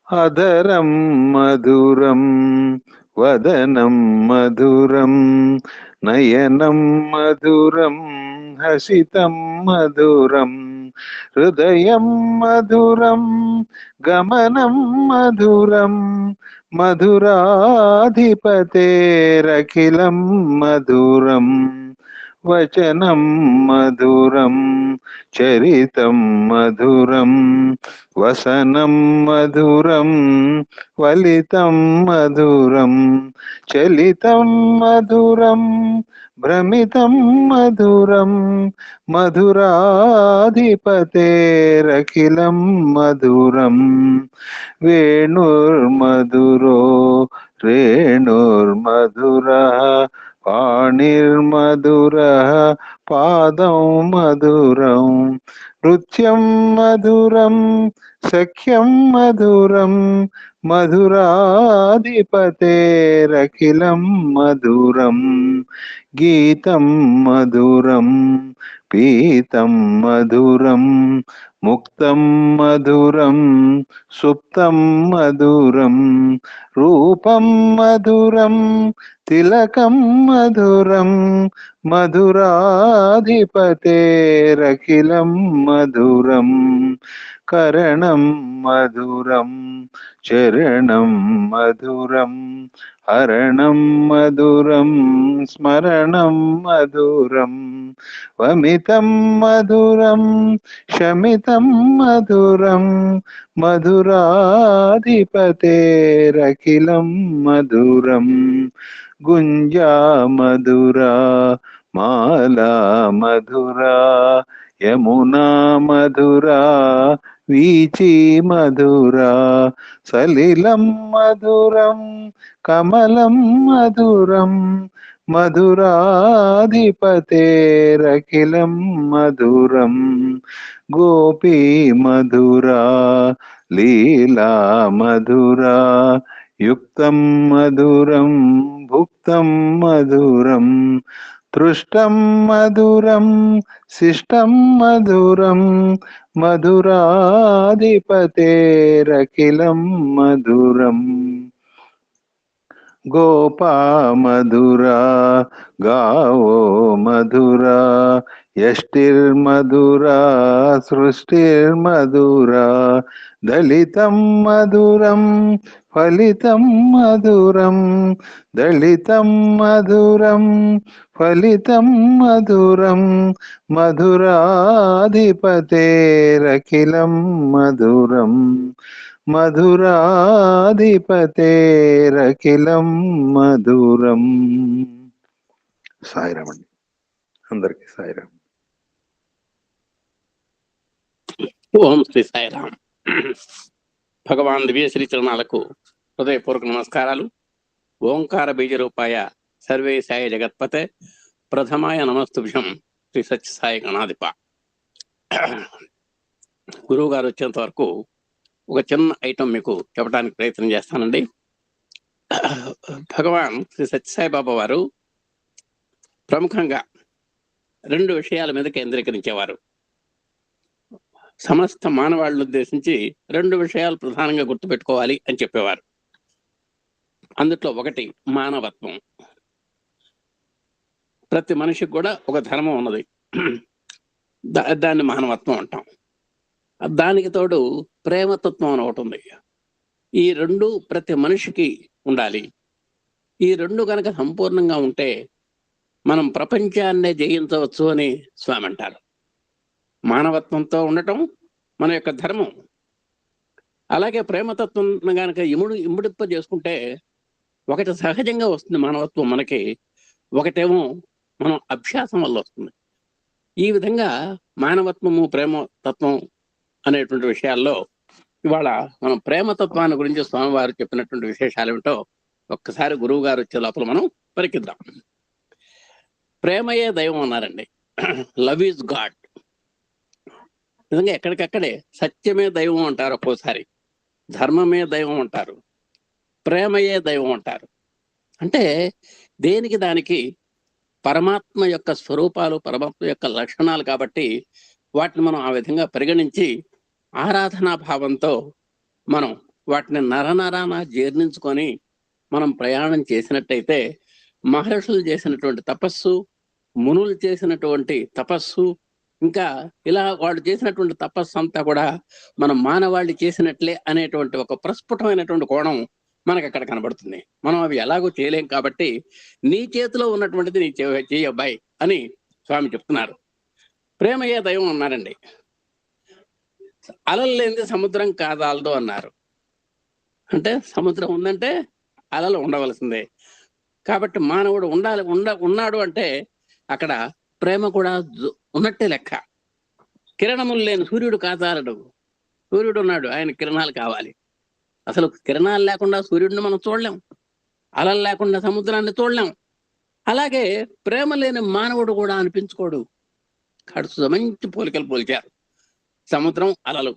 అదరం మధురం వదనం మధురం నయనం మధురం హసితం మధురం హృదయం మధురం గమనం మధురం మధురాధిపతేరఖిలం మధురం వచనం మధురం చరితం మధురం వసనం మధురం వలితం మధురం చలితం మధురం భ్రమితం మధురం మధురాధిపతేరఖిలం మధురం వేణుర్మధురో రేణుర్మధురః పాణిర్మధురః పాదం మధురం నృత్యం మధురం సఖ్యం మధురం మధురాధిపతేరఖిలం మధురం గీతం మధురం పీతం మధురం ముక్తం మధురం సుప్తం మధురం రూపం మధురం తిలకం మధురం మధురాధిపతేరఖిలం మధురం కరణం మధురం చరణం మధురం హరణం మధురం స్మరణం మధురం వమితం మధురం శమితం మధురం మధురాధిపతేరఖిలం మధురం గుంజా మధురా మాలా మధురా యమునా మధురా వీచి మధురా సలిలం మధురం కమలం మధురం మధురాధిపతేరఖిలం మధురం గోపీ మధురా లీలా మధురా యుక్తం మధురం భుక్తం మధురం తృష్టం మధురం శిష్టం మధురం మధురాధిపతేరఖిలం మధురం గోపా మధురా గావో మధురా యష్టిర్మధురా సృష్టిర్మధురా దళితం మధురం ఫలితం మధురం దళితం మధురం ఫలితం మధురం మధురాధిపతేరఖిలం మధురం మధురాధిపతేరఖిలం మధురం. సాయిరామ్ అండి, అందరికీ సాయిరామ్. ఓం శ్రీ సాయిరామ్. భగవాన్ దివ్య శ్రీ చరణాలకు హృదయపూర్వక నమస్కారాలు. ఓంకార బీజ రూపాయ సర్వే సాయి జగత్పతే ప్రథమాయ నమస్తుభ్యం శ్రీ సత్య సాయి గణాధిప. గురువు గారు వచ్చేంత వరకు ఒక చిన్న ఐటమ్ మీకు చెప్పడానికి ప్రయత్నం చేస్తానండి. భగవాన్ శ్రీ సత్యసాయి బాబా వారు ప్రముఖంగా 2 విషయాల మీద కేంద్రీకరించేవారు. సమస్త మానవాళ్ళను ఉద్దేశించి 2 విషయాలు ప్రధానంగా గుర్తుపెట్టుకోవాలి అని చెప్పేవారు. అందుట్లో ఒకటి మానవత్వం. ప్రతి మనిషికి కూడా ఒక ధర్మం ఉన్నది, దాన్ని మానవత్వం అంటాం. దానికి తోడు ప్రేమతత్వం అని ఒకటి ఉంది. ఈ 2 ప్రతి మనిషికి ఉండాలి. ఈ 2 కనుక సంపూర్ణంగా ఉంటే మనం ప్రపంచాన్నే జయించవచ్చు అని స్వామి అంటారు. మానవత్వంతో ఉండటం మన యొక్క ధర్మం. అలాగే ప్రేమతత్వం కనుక ఇముడింప చేసుకుంటే ఒకటి సహజంగా వస్తుంది మానవత్వం మనకి, ఒకటేమో మనం అభ్యాసం వల్ల వస్తుంది. ఈ విధంగా మానవత్వము ప్రేమతత్వం అనేటువంటి విషయాల్లో ఇవాళ మనం ప్రేమతత్వాన్ని గురించి స్వామివారు చెప్పినటువంటి విశేషాలు ఏమిటో ఒక్కసారి గురువు గారు వచ్చే లోపల మనం పరికిద్దాం. ప్రేమయే దైవం అన్నారండి. Love is God. నిజంగా ఎక్కడికక్కడే సత్యమే దైవం అంటారు, ఒక్కోసారి ధర్మమే దైవం అంటారు, ప్రేమయే దైవం అంటారు. అంటే దేనికి దానికి పరమాత్మ యొక్క స్వరూపాలు, పరమాత్మ యొక్క లక్షణాలు కాబట్టి వాటిని మనం ఆ విధంగా పరిగణించి ఆరాధనా భావంతో మనం వాటిని నరనరాన జీర్ణించుకొని మనం ప్రయాణం చేసినట్టయితే మహర్షులు చేసినటువంటి తపస్సు, మునులు చేసినటువంటి తపస్సు, ఇంకా ఇలా వాళ్ళు చేసినటువంటి తపస్సు అంతా కూడా మనం మానవాళి చేసినట్లే అనేటువంటి ఒక ప్రస్ఫుటమైనటువంటి కోణం మనకు అక్కడ కనబడుతుంది. మనం అవి ఎలాగో చేయలేం కాబట్టి నీ చేతిలో ఉన్నటువంటిది నీ చేయబ్బాయి అని స్వామి చెప్తున్నారు. ప్రేమయే దైవం అన్నారండి. అలలు లేనిది సముద్రం కాదాలదు అన్నారు. అంటే సముద్రం ఉందంటే అలలు ఉండవలసిందే. కాబట్టి మానవుడు ఉన్నాడు అంటే అక్కడ ప్రేమ కూడా ఉన్నట్టే లెక్క. కిరణములు లేని సూర్యుడు కాదాలడు. సూర్యుడు ఉన్నాడు, ఆయన కిరణాలు కావాలి. అసలు కిరణాలు లేకుండా సూర్యుడిని మనం చూడలేం, అలలు లేకుండా సముద్రాన్ని చూడలేం. అలాగే ప్రేమ లేని మానవుడు కూడా అనిపించుకోడు. కడుసు మంచి పోలికలు పోల్చారు. సముద్రం అలలు,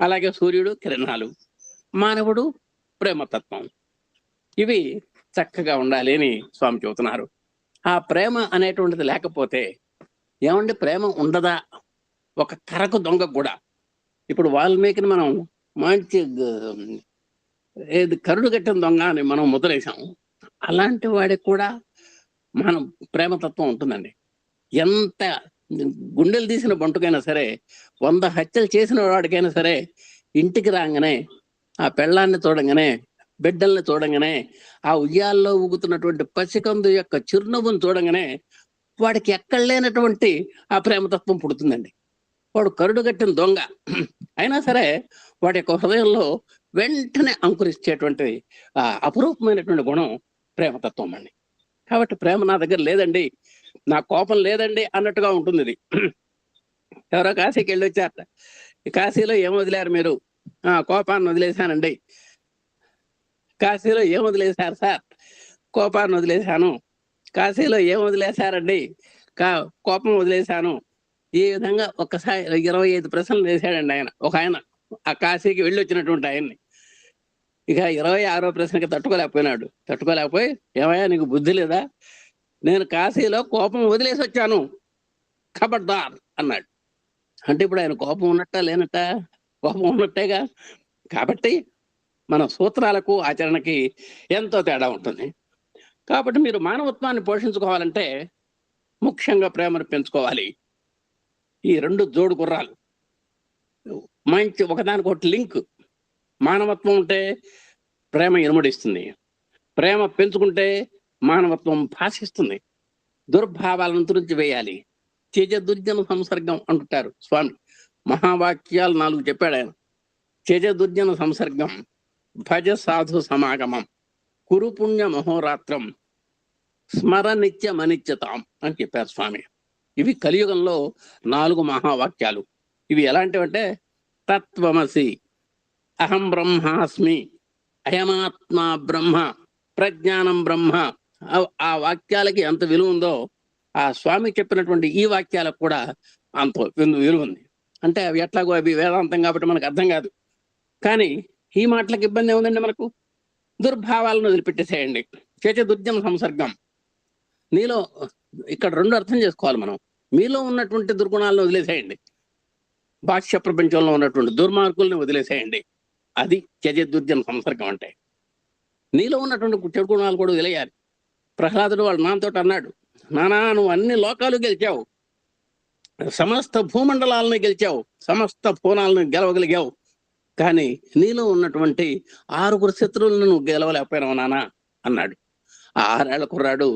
అలాగే సూర్యుడు కిరణాలు, మానవుడు ప్రేమతత్వం, ఇవి చక్కగా ఉండాలి అని స్వామి చెబుతున్నారు. ఆ ప్రేమ అనేటువంటిది లేకపోతే ఏమండి ప్రేమ ఉండదా? ఒక కరకు దొంగ కూడా, ఇప్పుడు వాల్మీకిని మనం మంచి ఏది కరుడు కట్టిన దొంగ అని మనం ముద్రేసాం. అలాంటి వాడికి కూడా మనం ప్రేమతత్వం ఉంటుందండి. ఎంత గుండెలు తీసిన బంటుకైనా సరే, 100 హత్యలు చేసిన వాడికైనా సరే, ఇంటికి రాగానే ఆ పెళ్ళాన్ని చూడంగానే, బిడ్డల్ని చూడంగానే, ఆ ఉయ్యాల్లో ఊగుతున్నటువంటి పసికందు యొక్క చిరునవ్వును చూడంగానే వాడికి ఎక్కడ లేనటువంటి ఆ ప్రేమతత్వం పుడుతుందండి. వాడు కరుడు కట్టిన దొంగ అయినా సరే వాడి యొక్క హృదయంలో వెంటనే అంకురిచ్చేటువంటి అపురూపమైనటువంటి గుణం ప్రేమతత్వం అండి. కాబట్టి ప్రేమ నా దగ్గర లేదండి, నా కోపం లేదండి అన్నట్టుగా ఉంటుంది ఇది. ఎవరో కాశీకి వెళ్ళి వచ్చారట. కాశీలో ఏం వదిలేరు మీరు? కోపాన్ని వదిలేశానండి. కాశీలో ఏం వదిలేశారు సార్? కోపాన్ని వదిలేశాను. కాశీలో ఏం వదిలేశారండి? కోపం వదిలేశాను. ఈ విధంగా ఒక్కసారి 25 ప్రశ్నలు వేశాడండి ఆయన. ఒక ఆయన ఆ కాశీకి వెళ్ళి వచ్చినటువంటి ఆయన్ని. ఇక 26వ ప్రశ్నకి తట్టుకోలేకపోయి, ఏమయ్యా నీకు బుద్ధి లేదా? నేను కాశీలో కోపం వదిలేసి వచ్చాను, ఖబర్దార్ అన్నాడు. అంటే ఇప్పుడు ఆయన కోపం ఉన్నట్ట లేనట్ట? కోపం ఉన్నట్టేగా. కాబట్టి మన సూత్రాలకు ఆచరణకి ఎంతో తేడా ఉంటుంది. కాబట్టి మీరు మానవత్వాన్ని పోషించుకోవాలంటే ముఖ్యంగా ప్రేమను పెంచుకోవాలి. ఈ 2 జోడు గుర్రాలు మంచి ఒకదానికొకటి లింక్. మానవత్వం ఉంటే ప్రేమ ఇనుమడిస్తుంది, ప్రేమ పెంచుకుంటే మానవత్వం భాషిస్తుంది. దుర్భావాలను తురించి వేయాలి. చేజ దుర్జన సంసర్గం అంటుంటారు స్వామి. మహావాక్యాలు 4 చెప్పాడు ఆయన. చేజ దుర్జన సంసర్గం, భజ సాధు సమాగమం, కురు పుణ్య మహోరాత్రం, స్మర నిత్యమనిత్యతాం అని చెప్పారు స్వామి. ఇవి కలియుగంలో 4 మహావాక్యాలు. ఇవి ఎలాంటివంటే తత్వమసి, అహం బ్రహ్మాస్మి, అయమాత్మా బ్రహ్మ, ప్రజ్ఞానం బ్రహ్మ. ఆ వాక్యాలకి ఎంత విలువ ఉందో ఆ స్వామి చెప్పినటువంటి ఈ వాక్యాలకు కూడా అంత విలువ ఉంది. అంటే అవి ఎట్లాగో అవి వేదాంతం కాబట్టి మనకు అర్థం కాదు. కానీ ఈ మాటలకు ఇబ్బంది ఏముందండి మనకు? దుర్భావాలను వదిలిపెట్టేసేయండి. చేచ దుర్జన సంసర్గం. నీలో ఇక్కడ 2 అర్థం చేసుకోవాలి మనం. మీలో ఉన్నటువంటి దుర్గుణాలను వదిలేసేయండి, బాహ్య ప్రపంచంలో ఉన్నటువంటి దుర్మార్గుల్ని వదిలేసేయండి. అది త్యజ దుర్జన సంసర్గం అంటే. నీలో ఉన్నటువంటి చెడు గుణాలు కూడా వదిలేయాలి. ప్రహ్లాదుడు వాళ్ళ నాన్నతో అన్నాడు, నానా నువ్వు అన్ని లోకాలు గెలిచావు, సమస్త భూమండలాలను గెలిచావు, సమస్త భువనాలను గెలవగలిగావు, కానీ నీలో ఉన్నటువంటి 6 శత్రువులను నువ్వు గెలవలేకపోయినావు నానా అన్నాడు. ఆ 6 ఏళ్ల కుర్రాడు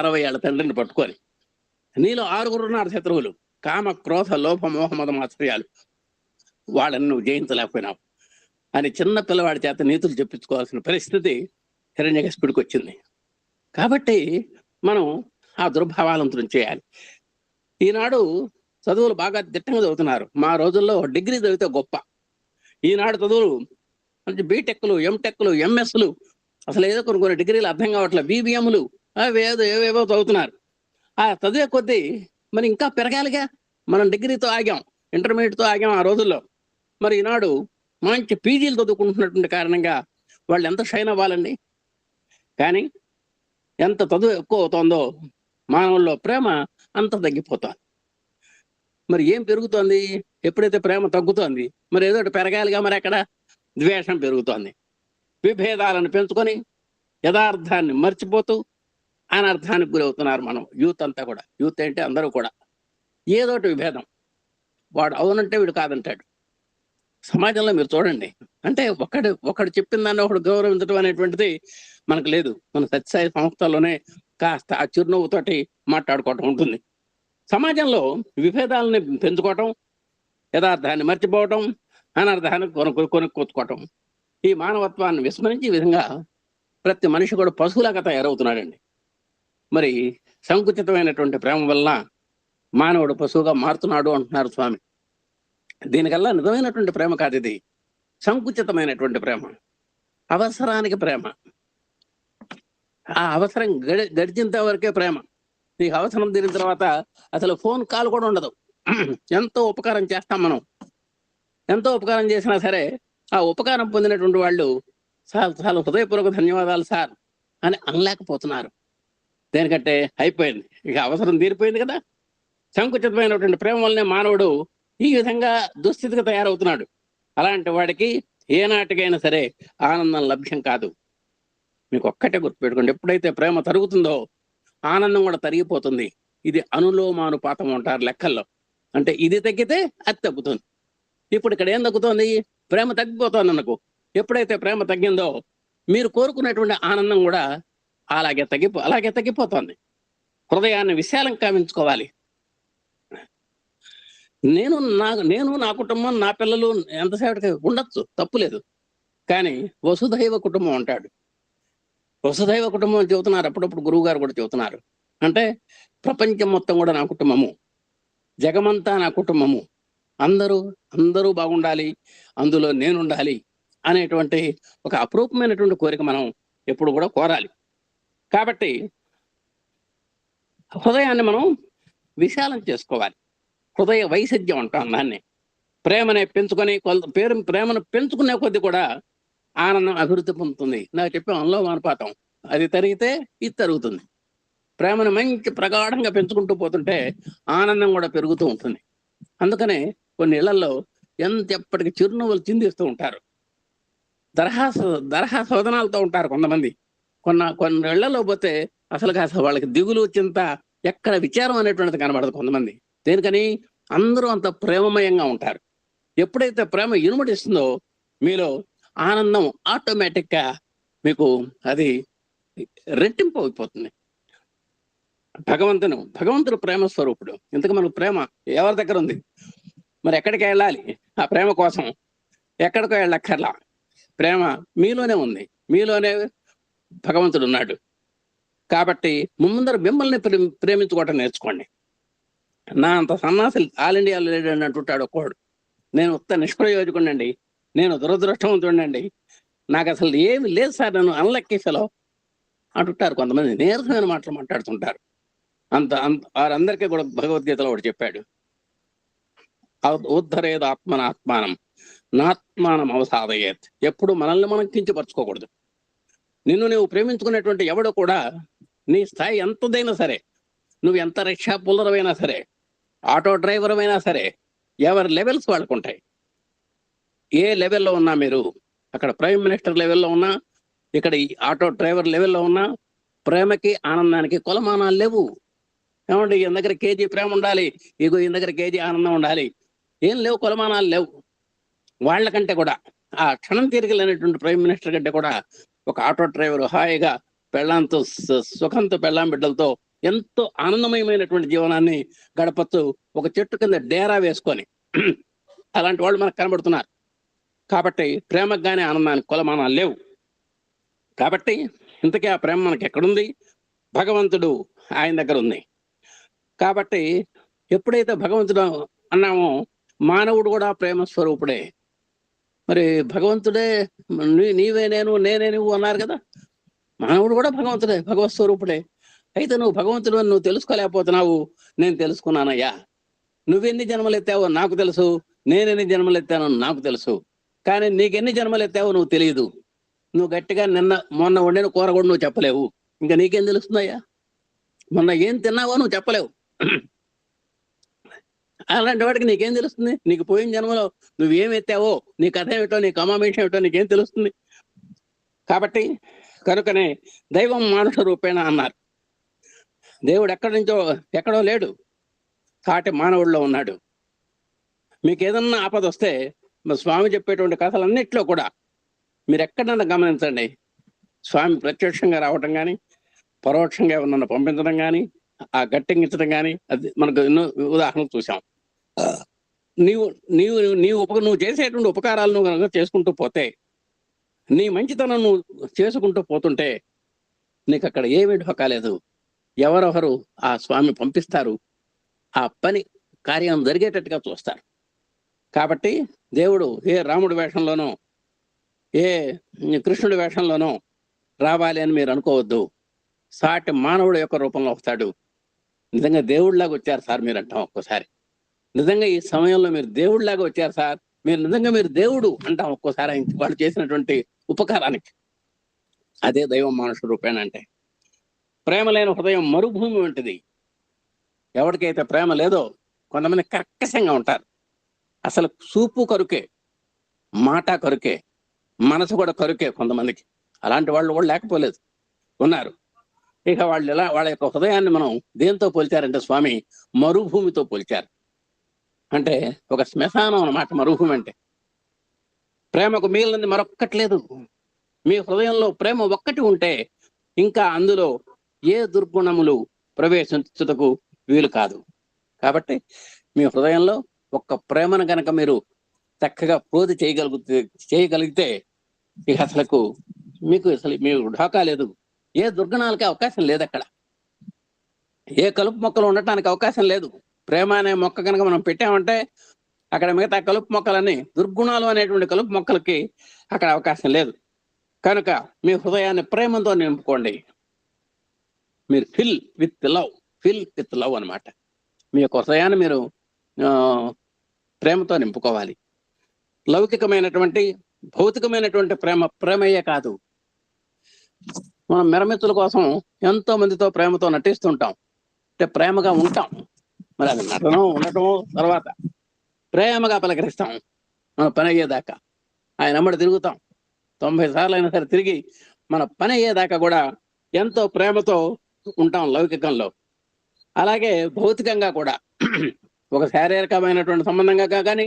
60 ఏళ్ల తండ్రిని పట్టుకొని, నీలో 6 ఉన్నారు శత్రువులు, కామ క్రోధ లోభ మోహ మద మాత్సర్యాలు, వాళ్ళని నువ్వు జయించలేకపోయినావు అని చిన్న పిల్లవాడి చేత నీతులు చెప్పించుకోవాల్సిన పరిస్థితి హిరణ్యకశిపుడికి వచ్చింది. కాబట్టి మనం ఆ దుర్భావాలను చేయాలి. ఈనాడు చదువులు బాగా దిట్టంగా చదువుతున్నారు. మా రోజుల్లో డిగ్రీ చదివితే గొప్ప. ఈనాడు చదువులు అంటే బీటెక్లు, ఎంటెక్లు, ఎంఎస్లు, అసలు ఏదో కొన్ని డిగ్రీలు అర్థం కావట్లేదు, బీబీఎంలు, ఏవేవో చదువుతున్నారు. ఆ చదివే కొద్దీ మరి ఇంకా పెరగాలిగా. మనం డిగ్రీతో ఆగాం, ఇంటర్మీడియట్తో ఆగాం ఆ రోజుల్లో. మరి ఈనాడు మంచి పీజీలు చదువుకుంటున్నటువంటి కారణంగా వాళ్ళు ఎంత షైన్ అవ్వాలండి. కానీ ఎంత చదువు ఎక్కువ అవుతుందో మానవుల్లో ప్రేమ అంత తగ్గిపోతుంది. మరి ఏం పెరుగుతోంది? ఎప్పుడైతే ప్రేమ తగ్గుతోంది మరి ఏదో ఒకటి పెరగాలిగా. మరి అక్కడ ద్వేషం పెరుగుతోంది. విభేదాలను పెంచుకొని యథార్థాన్ని మర్చిపోతూ అనర్థానికి గురవుతున్నారు మనం. యూత్ అంతా కూడా, యూత్ అంటే అందరూ కూడా ఏదోటి విభేదం. వాడు అవునంటే వీడు కాదంటాడు. సమాజంలో మీరు చూడండి, అంటే ఒకడు చెప్పిన దాన్ని ఒకడు గౌరవించడం అనేటువంటిది మనకు లేదు. మన సత్యసాయి సంస్థల్లోనే కాస్త ఆ చిరునవ్వుతోటి మాట్లాడుకోవటం ఉంటుంది. సమాజంలో విభేదాలని పెంచుకోవటం, యథార్థాన్ని మర్చిపోవటం, అనర్థాన్ని కొనుక్కోవటం, ఈ మానవత్వాన్ని విస్మరించి ఈ విధంగా ప్రతి మనిషి కూడా పశువులాగా తయారవుతున్నాడండి. మరి సంకుచితమైనటువంటి ప్రేమ వల్ల మానవుడు పశువుగా మారుతున్నాడు అంటున్నారు స్వామి. దీనికల్లా నిజమైనటువంటి ప్రేమ కాదు ఇది, సంకుచితమైనటువంటి ప్రేమ, అవసరానికి ప్రేమ. ఆ అవసరం గడిచేంత వరకే ప్రేమ. నీకు అవసరం తీరిన తర్వాత అసలు ఫోన్ కాల్ కూడా ఉండదు. ఎంతో ఉపకారం చేస్తాం మనం. ఎంతో ఉపకారం చేసినా సరే ఆ ఉపకారం పొందినటువంటి వాళ్ళు సార్ చాలా హృదయపూర్వక ధన్యవాదాలు సార్ అని అనలేకపోతున్నారు. దేనికంటే అయిపోయింది, ఇక అవసరం తీరిపోయింది కదా. సంకుచితమైనటువంటి ప్రేమ వల్లనే మానవుడు ఈ విధంగా దుస్థితికి తయారవుతున్నాడు. అలాంటి వాడికి ఏనాటికైనా సరే ఆనందం లభ్యం కాదు. మీకు ఒక్కటే గుర్తుపెట్టుకోండి, ఎప్పుడైతే ప్రేమ తరుగుతుందో ఆనందం కూడా తరిగిపోతుంది. ఇది అనులోమానుపాతం అంటారు లెక్కల్లో. అంటే ఇది తగ్గితే అది తగ్గుతుంది. ఇప్పుడు ఇక్కడ ఏం తగ్గుతోంది? ప్రేమ తగ్గిపోతుంది అన్నకు. ఎప్పుడైతే ప్రేమ తగ్గిందో మీరు కోరుకునేటువంటి ఆనందం కూడా అలాగే తగ్గిపోతుంది. హృదయాన్ని విశాలం కావించుకోవాలి. నేను నా కుటుంబం, నా పిల్లలు ఎంతసేపటికి ఉండొచ్చు, తప్పులేదు. కానీ వసుధైవ కుటుంబం అంటాడు. వసుధైవ కుటుంబం చెబుతున్నారు, అప్పుడప్పుడు గురువు గారు కూడా చెబుతున్నారు. అంటే ప్రపంచం మొత్తం కూడా నా కుటుంబము, జగమంతా నా కుటుంబము, అందరూ బాగుండాలి, అందులో నేనుండాలి అనేటువంటి ఒక అపురూపమైనటువంటి కోరిక మనం ఎప్పుడు కూడా కోరాలి. కాబట్టి హృదయాన్ని మనం విశాలం చేసుకోవాలి. హృదయ వైసద్యం అంటాం దాన్ని. ప్రేమను పెంచుకునే కొద్ది కూడా ఆనందం అభివృద్ధి పొందుతుంది. నాకు చెప్పే అనులోమానుపాతం అది తరిగితే ఇది తరుగుతుంది. ప్రేమను మంచి ప్రగాఢంగా పెంచుకుంటూ పోతుంటే ఆనందం కూడా పెరుగుతూ ఉంటుంది. అందుకనే కొన్ని ఇళ్లలో ఎప్పటికీ చిరునవ్వులు చిందిస్తూ ఉంటారు. దరహాసోదనాలతో ఉంటారు కొంతమంది. కొన్ని ఇళ్లలో పోతే అసలు వాళ్ళకి దిగులు, చింత, ఎక్కడ విచారం అనేటువంటిది కనబడదు కొంతమంది. దేనికని? అందరూ అంత ప్రేమమయంగా ఉంటారు. ఎప్పుడైతే ప్రేమ ఇనుమడిస్తుందో మీలో ఆనందం ఆటోమేటిక్గా మీకు అది రెట్టింపు అయిపోతుంది. భగవంతుడు ప్రేమ స్వరూపుడు. ఇంతకు మనకు ప్రేమ ఎవరి దగ్గర ఉంది? మరి ఎక్కడికి వెళ్ళాలి? ఆ ప్రేమ కోసం ఎక్కడికో వెళ్ళక్కర్లా. ప్రేమ మీలోనే ఉంది, మీలోనే భగవంతుడు ఉన్నాడు. కాబట్టి ముందర మిమ్మల్ని ప్రేమించుకోవటం నేర్చుకోండి. నా అంత సన్నాసి ఆల్ ఇండియాలో లేడు అంటుంటాడు ఒక్కోడు. నేను ఉత్త నిష్ప్రయోజకుడినండి, నేను దురదృష్టవంతుడినండి, నాకు అసలు ఏమి లేదు సార్, నన్ను అన్లక్కీ ఫెలో అంటుంటారు కొంతమంది. నీరసమైన మాటలు మాట్లాడుతుంటారు. వారందరికీ కూడా భగవద్గీతలో ఒకటి చెప్పాడు, ఉద్ధరేది ఆత్మనాత్మానం నాత్మానం అవసాదయేత్. ఎప్పుడు మనల్ని మనం కించపరచుకోకూడదు. నిన్ను నువ్వు ప్రేమించుకునేటువంటి ఎవడో కూడా నీ స్థాయి ఎంతదైనా సరే, నువ్వు ఎంత రిక్షా పుల్లరమైనా సరే, ఆటో డ్రైవర్ అయినా సరే, ఎవరి లెవెల్స్ వాళ్ళకుంటాయి. ఏ లెవెల్లో ఉన్నా మీరు, అక్కడ ప్రైమ్ మినిస్టర్ లెవెల్లో ఉన్నా, ఇక్కడ ఈ ఆటో డ్రైవర్ లెవెల్లో ఉన్నా, ప్రేమకి ఆనందానికి కొలమానాలు లేవు. ఏమంటే ఈయన దగ్గర కేజీ ప్రేమ ఉండాలి, ఈయన దగ్గర కేజీ ఆనందం ఉండాలి, ఏం లేవు, కొలమానాలు లేవు. వాళ్ళకంటే కూడా ఆ క్షణం తీరికలేనటువంటి ప్రైమ్ మినిస్టర్ కంటే కూడా ఒక ఆటో డ్రైవర్ హాయిగా పెళ్ళాంతో సుఖంతో పెళ్ళాం బిడ్డలతో ఎంతో ఆనందమయమైనటువంటి జీవనాన్ని గడపచ్చు, ఒక చెట్టు కింద డేరా వేసుకొని. అలాంటి వాళ్ళు మనకు కనబడుతున్నారు. కాబట్టి ప్రేమకు కానీ ఆనందానికి కొలమానాలు లేవు. కాబట్టి ఇంతకీ ఆ ప్రేమ మనకి ఎక్కడుంది? భగవంతుడు ఆయన దగ్గర ఉంది. కాబట్టి ఎప్పుడైతే భగవంతుడు అన్నామో మానవుడు కూడా ప్రేమ స్వరూపుడే. మరి భగవంతుడే నీవే నేను, నేనే నువ్వు అన్నారు కదా. మానవుడు కూడా భగవంతుడే, భగవత్ స్వరూపుడే. అయితే నువ్వు భగవంతుడు అని నువ్వు తెలుసుకోలేకపోతున్నావు. నేను తెలుసుకున్నానయ్యా. నువ్వెన్ని జన్మలు ఎత్తావో నాకు తెలుసు, నేనెన్ని జన్మలు ఎత్తానో నాకు తెలుసు. కానీ నీకెన్ని జన్మలు ఎత్తావో నువ్వు తెలియదు. నువ్వు గట్టిగా మొన్న వండిన కూర కూడా నువ్వు చెప్పలేవు. ఇంకా నీకేం తెలుస్తుందయ్యా? మొన్న ఏం తిన్నావో నువ్వు చెప్పలేవు. అలాంటి వాడికి నీకేం తెలుస్తుంది? నీకు పోయిన జన్మలో నువ్వేం ఎత్తావో, నీ కథ ఏమిటో, నీ కమామేషం ఏమిటో నీకేం తెలుస్తుంది? కాబట్టి కనుకనే దైవం మానుష రూపేణ అన్నారు. దేవుడు ఎక్కడో లేడు, సాటి మానవుడిలో ఉన్నాడు. మీకు ఏదన్నా ఆపద వస్తే స్వామి చెప్పేటువంటి కథలన్నిట్లో కూడా మీరు ఎక్కడన్నా గమనించండి, స్వామి ప్రత్యక్షంగా రావటం కానీ, పరోక్షంగా ఎవరన్నా పంపించడం కానీ, ఆ గట్టెంగించడం కానీ, అది మనకు ఎన్నో ఉదాహరణలు చూసాం. నువ్వు చేసేటువంటి ఉపకారాలు నువ్వు కనుక చేసుకుంటూ పోతే, నీ మంచితనం నువ్వు చేసుకుంటూ పోతుంటే నీకు అక్కడ ఏమీ ఢోకాలేదు. ఎవరెవరు ఆ స్వామి పంపిస్తారు, ఆ పని కార్యం జరిగేటట్టుగా చూస్తారు. కాబట్టి దేవుడు ఏ రాముడి వేషంలోనో, ఏ కృష్ణుడి వేషంలోనో రావాలి అని మీరు అనుకోవద్దు. సాటి మానవుడు యొక్క రూపంలో వస్తాడు. నిజంగా దేవుడిలాగా వచ్చారు సార్ మీరు అంటాం ఒక్కోసారి. నిజంగా ఈ సమయంలో మీరు దేవుడిలాగా వచ్చారు సార్, మీరు దేవుడు అంటాం ఒక్కోసారి వాళ్ళు చేసినటువంటి ఉపకారానికి. అదే దైవం మనుషు రూపేణ అంటే. ప్రేమ లేని హృదయం మరుభూమి వంటిది. ఎవరికైతే ప్రేమ లేదో కొంతమంది కర్కశంగా ఉంటారు. అసలు చూపు కరుకే, మాట కరుకే, మనసు కూడా కరుకే కొంతమందికి. అలాంటి వాళ్ళు కూడా లేకపోలేదు, ఉన్నారు. ఇక వాళ్ళు ఎలా వాళ్ళ యొక్క హృదయాన్ని మనం దేంతో పోల్చారంటే స్వామి మరుభూమితో పోల్చారు. అంటే ఒక శ్మశానం అన్నమాట మరుభూమి అంటే. ప్రేమకు మిగిలినది మరొక్కట్లేదు. మీ హృదయంలో ప్రేమ ఒక్కటి ఉంటే ఇంకా అందులో ఏ దుర్గుణములు ప్రవేశించుటకు వీలు కాదు. కాబట్టి మీ హృదయంలో ఒక్క ప్రేమను గనక మీరు చక్కగా పోది చేయగలిగితే ఇక అసలు మీకు ఢోకా లేదు. ఏ దుర్గుణాలకి అవకాశం లేదు అక్కడ. ఏ కలుపు మొక్కలు ఉండటానికి అవకాశం లేదు. ప్రేమ అనే మొక్క కనుక మనం పెట్టామంటే అక్కడ మిగతా కలుపు మొక్కలన్నీ దుర్గుణాలు అనేటువంటి కలుపు మొక్కలకి అక్కడ అవకాశం లేదు. కనుక మీ హృదయాన్ని ప్రేమతో నింపుకోండి. మీరు ఫిల్ విత్ లవ్ అనమాట. మీ యొక్క హృదయాన్ని మీరు ప్రేమతో నింపుకోవాలి. లౌకికమైనటువంటి భౌతికమైనటువంటి ప్రేమయ్యే కాదు. మనం మెరమెత్తుల కోసం ఎంతో మందితో ప్రేమతో నటిస్తుంటాం, అంటే ప్రేమగా ఉంటాం. మరి అది నటనం ఉండటం తర్వాత ప్రేమగా పలకరిస్తాం మన పని అయ్యేదాకా. ఆయన అమ్మడి తిరుగుతాం 90 సార్లు అయినా సరే తిరిగి మన పని అయ్యేదాకా కూడా ఎంతో ప్రేమతో ఉంటాం లౌకికంలో. అలాగే భౌతికంగా కూడా ఒక శారీరకమైనటువంటి సంబంధంగా కానీ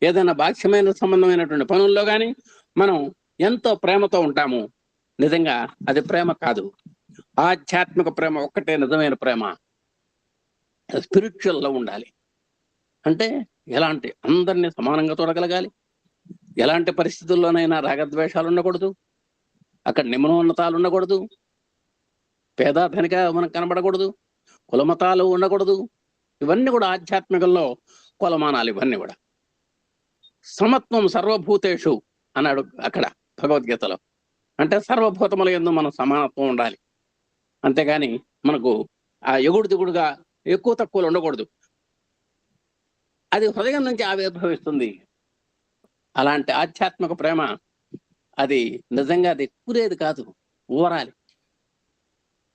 ఏదైనా బాహ్యమైన సంబంధమైనటువంటి పనుల్లో కానీ మనం ఎంతో ప్రేమతో ఉంటాము. నిజంగా అది ప్రేమ కాదు. ఆధ్యాత్మిక ప్రేమ ఒక్కటే నిజమైన ప్రేమ. స్పిరిచువల్ లవ్ ఉండాలి. అంటే ఎలాంటి అందరినీ సమానంగా చూడగలగాలి. ఎలాంటి పరిస్థితుల్లోనైనా రాగద్వేషాలు ఉండకూడదు. అక్కడ నిమ్నోన్నతాలు ఉండకూడదు. పేద ధనిక మనకు కనబడకూడదు. కులమతాలు ఉండకూడదు. ఇవన్నీ కూడా ఆధ్యాత్మికంలో కులమానాలు. ఇవన్నీ కూడా సమత్వం సర్వభూతేషు అన్నాడు అక్కడ భగవద్గీతలో. అంటే సర్వభూతముల యందు మనం సమానత్వం ఉండాలి. అంతేగాని మనకు ఆ ఎగుడు దిగుడుగా ఎక్కువ తక్కువలు ఉండకూడదు. అది హృదయం నుంచి ఆవిర్భవిస్తుంది. అలాంటి ఆధ్యాత్మిక ప్రేమ అది నిజంగా అది కూరేది కాదు, ఊరాలి.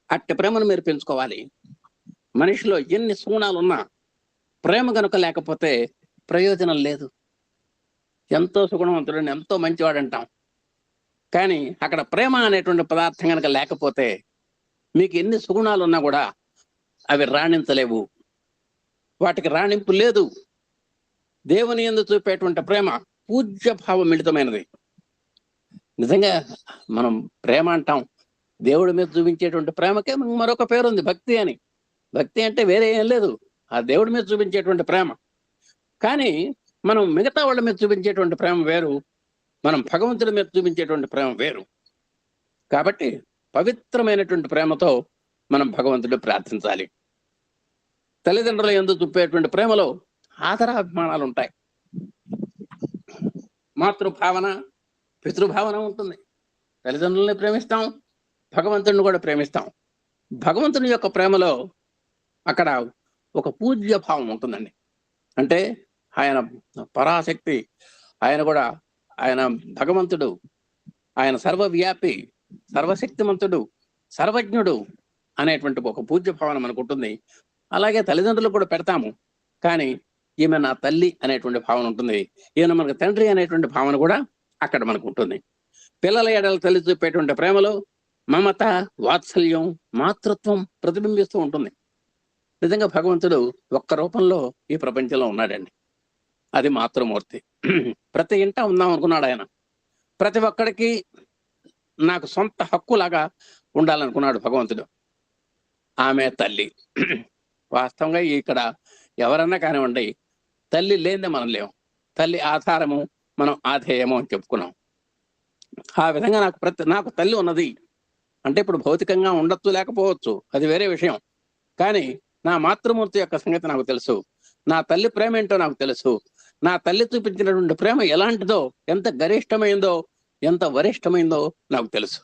అట్టి ప్రేమను మీరు పెంచుకోవాలి. మనిషిలో ఎన్ని సుగుణాలున్నా ప్రేమ కనుక లేకపోతే ప్రయోజనం లేదు. ఎంతో సుగుణవంతుడని ఎంతో మంచివాడు అంటాం, కానీ అక్కడ ప్రేమ అనేటువంటి పదార్థం కనుక లేకపోతే మీకు ఎన్ని సుగుణాలు ఉన్నా కూడా అవి రాణించలేవు. వాటికి రాణింపు లేదు. దేవుని యందు చూపేటువంటి ప్రేమ పూజ్య భావం మిళితమైనది. నిజంగా మనం ప్రేమ అంటాం, దేవుడి మీద చూపించేటువంటి ప్రేమకే మరొక పేరు ఉంది, భక్తి అని. భక్తి అంటే వేరే ఏం లేదు, ఆ దేవుడి మీద చూపించేటువంటి ప్రేమ. కానీ మనం మిగతా వాళ్ళ మీద చూపించేటువంటి ప్రేమ వేరు, మనం భగవంతుడి మీద చూపించేటువంటి ప్రేమ వేరు. కాబట్టి పవిత్రమైనటువంటి ప్రేమతో మనం భగవంతుడు ప్రార్థించాలి. తల్లిదండ్రుల యందు చూపేటువంటి ప్రేమలో ఆదరాభిమానాలు ఉంటాయి. మాతృభావన, పితృభావన ఉంటుంది. తల్లిదండ్రులని ప్రేమిస్తాం, భగవంతుడిని కూడా ప్రేమిస్తాం. భగవంతుని యొక్క ప్రేమలో అక్కడ ఒక పూజ్య భావం ఉంటుందండి. అంటే ఆయన పరాశక్తి, ఆయన భగవంతుడు, ఆయన సర్వవ్యాపి, సర్వశక్తిమంతుడు, సర్వజ్ఞుడు అనేటువంటి ఒక పూజ్య భావన మనకు ఉంటుంది. అలాగే తల్లిదండ్రులు కూడా పెడతాము, కానీ ఈమె నా తల్లి అనేటువంటి భావన ఉంటుంది. ఈయన మనకు తండ్రి అనేటువంటి భావన కూడా అక్కడ మనకు ఉంటుంది. పిల్లల ఎడల తల్లి చూపేటువంటి ప్రేమలో మమత, వాత్సల్యం, మాతృత్వం ప్రతిబింబిస్తూ ఉంటుంది. నిజంగా భగవంతుడు ఒక్క రూపంలో ఈ ప్రపంచంలో ఉన్నాడండి, అది మాతృమూర్తి. ప్రతి ఇంట ఉందాం అనుకున్నాడు ఆయన. ప్రతి ఒక్కడికి నాకు సొంత హక్కులాగా ఉండాలనుకున్నాడు భగవంతుడు. ఆమె తల్లి. వాస్తవంగా ఇక్కడ ఎవరన్నా కానివ్వండి, తల్లి లేనిదే మనం లేము. తల్లి ఆధారము, మనం ఆధేయము అని చెప్పుకున్నాం. ఆ విధంగా నాకు తల్లి ఉన్నది అంటే ఇప్పుడు భౌతికంగా ఉండొచ్చు, లేకపోవచ్చు, అది వేరే విషయం. కానీ నా మాతృమూర్తి యొక్క సంగతి నాకు తెలుసు. నా తల్లి ప్రేమ ఏంటో నాకు తెలుసు. నా తల్లి చూపించినటువంటి ప్రేమ ఎలాంటిదో, ఎంత గరిష్టమైందో, ఎంత వరిష్టమైందో నాకు తెలుసు.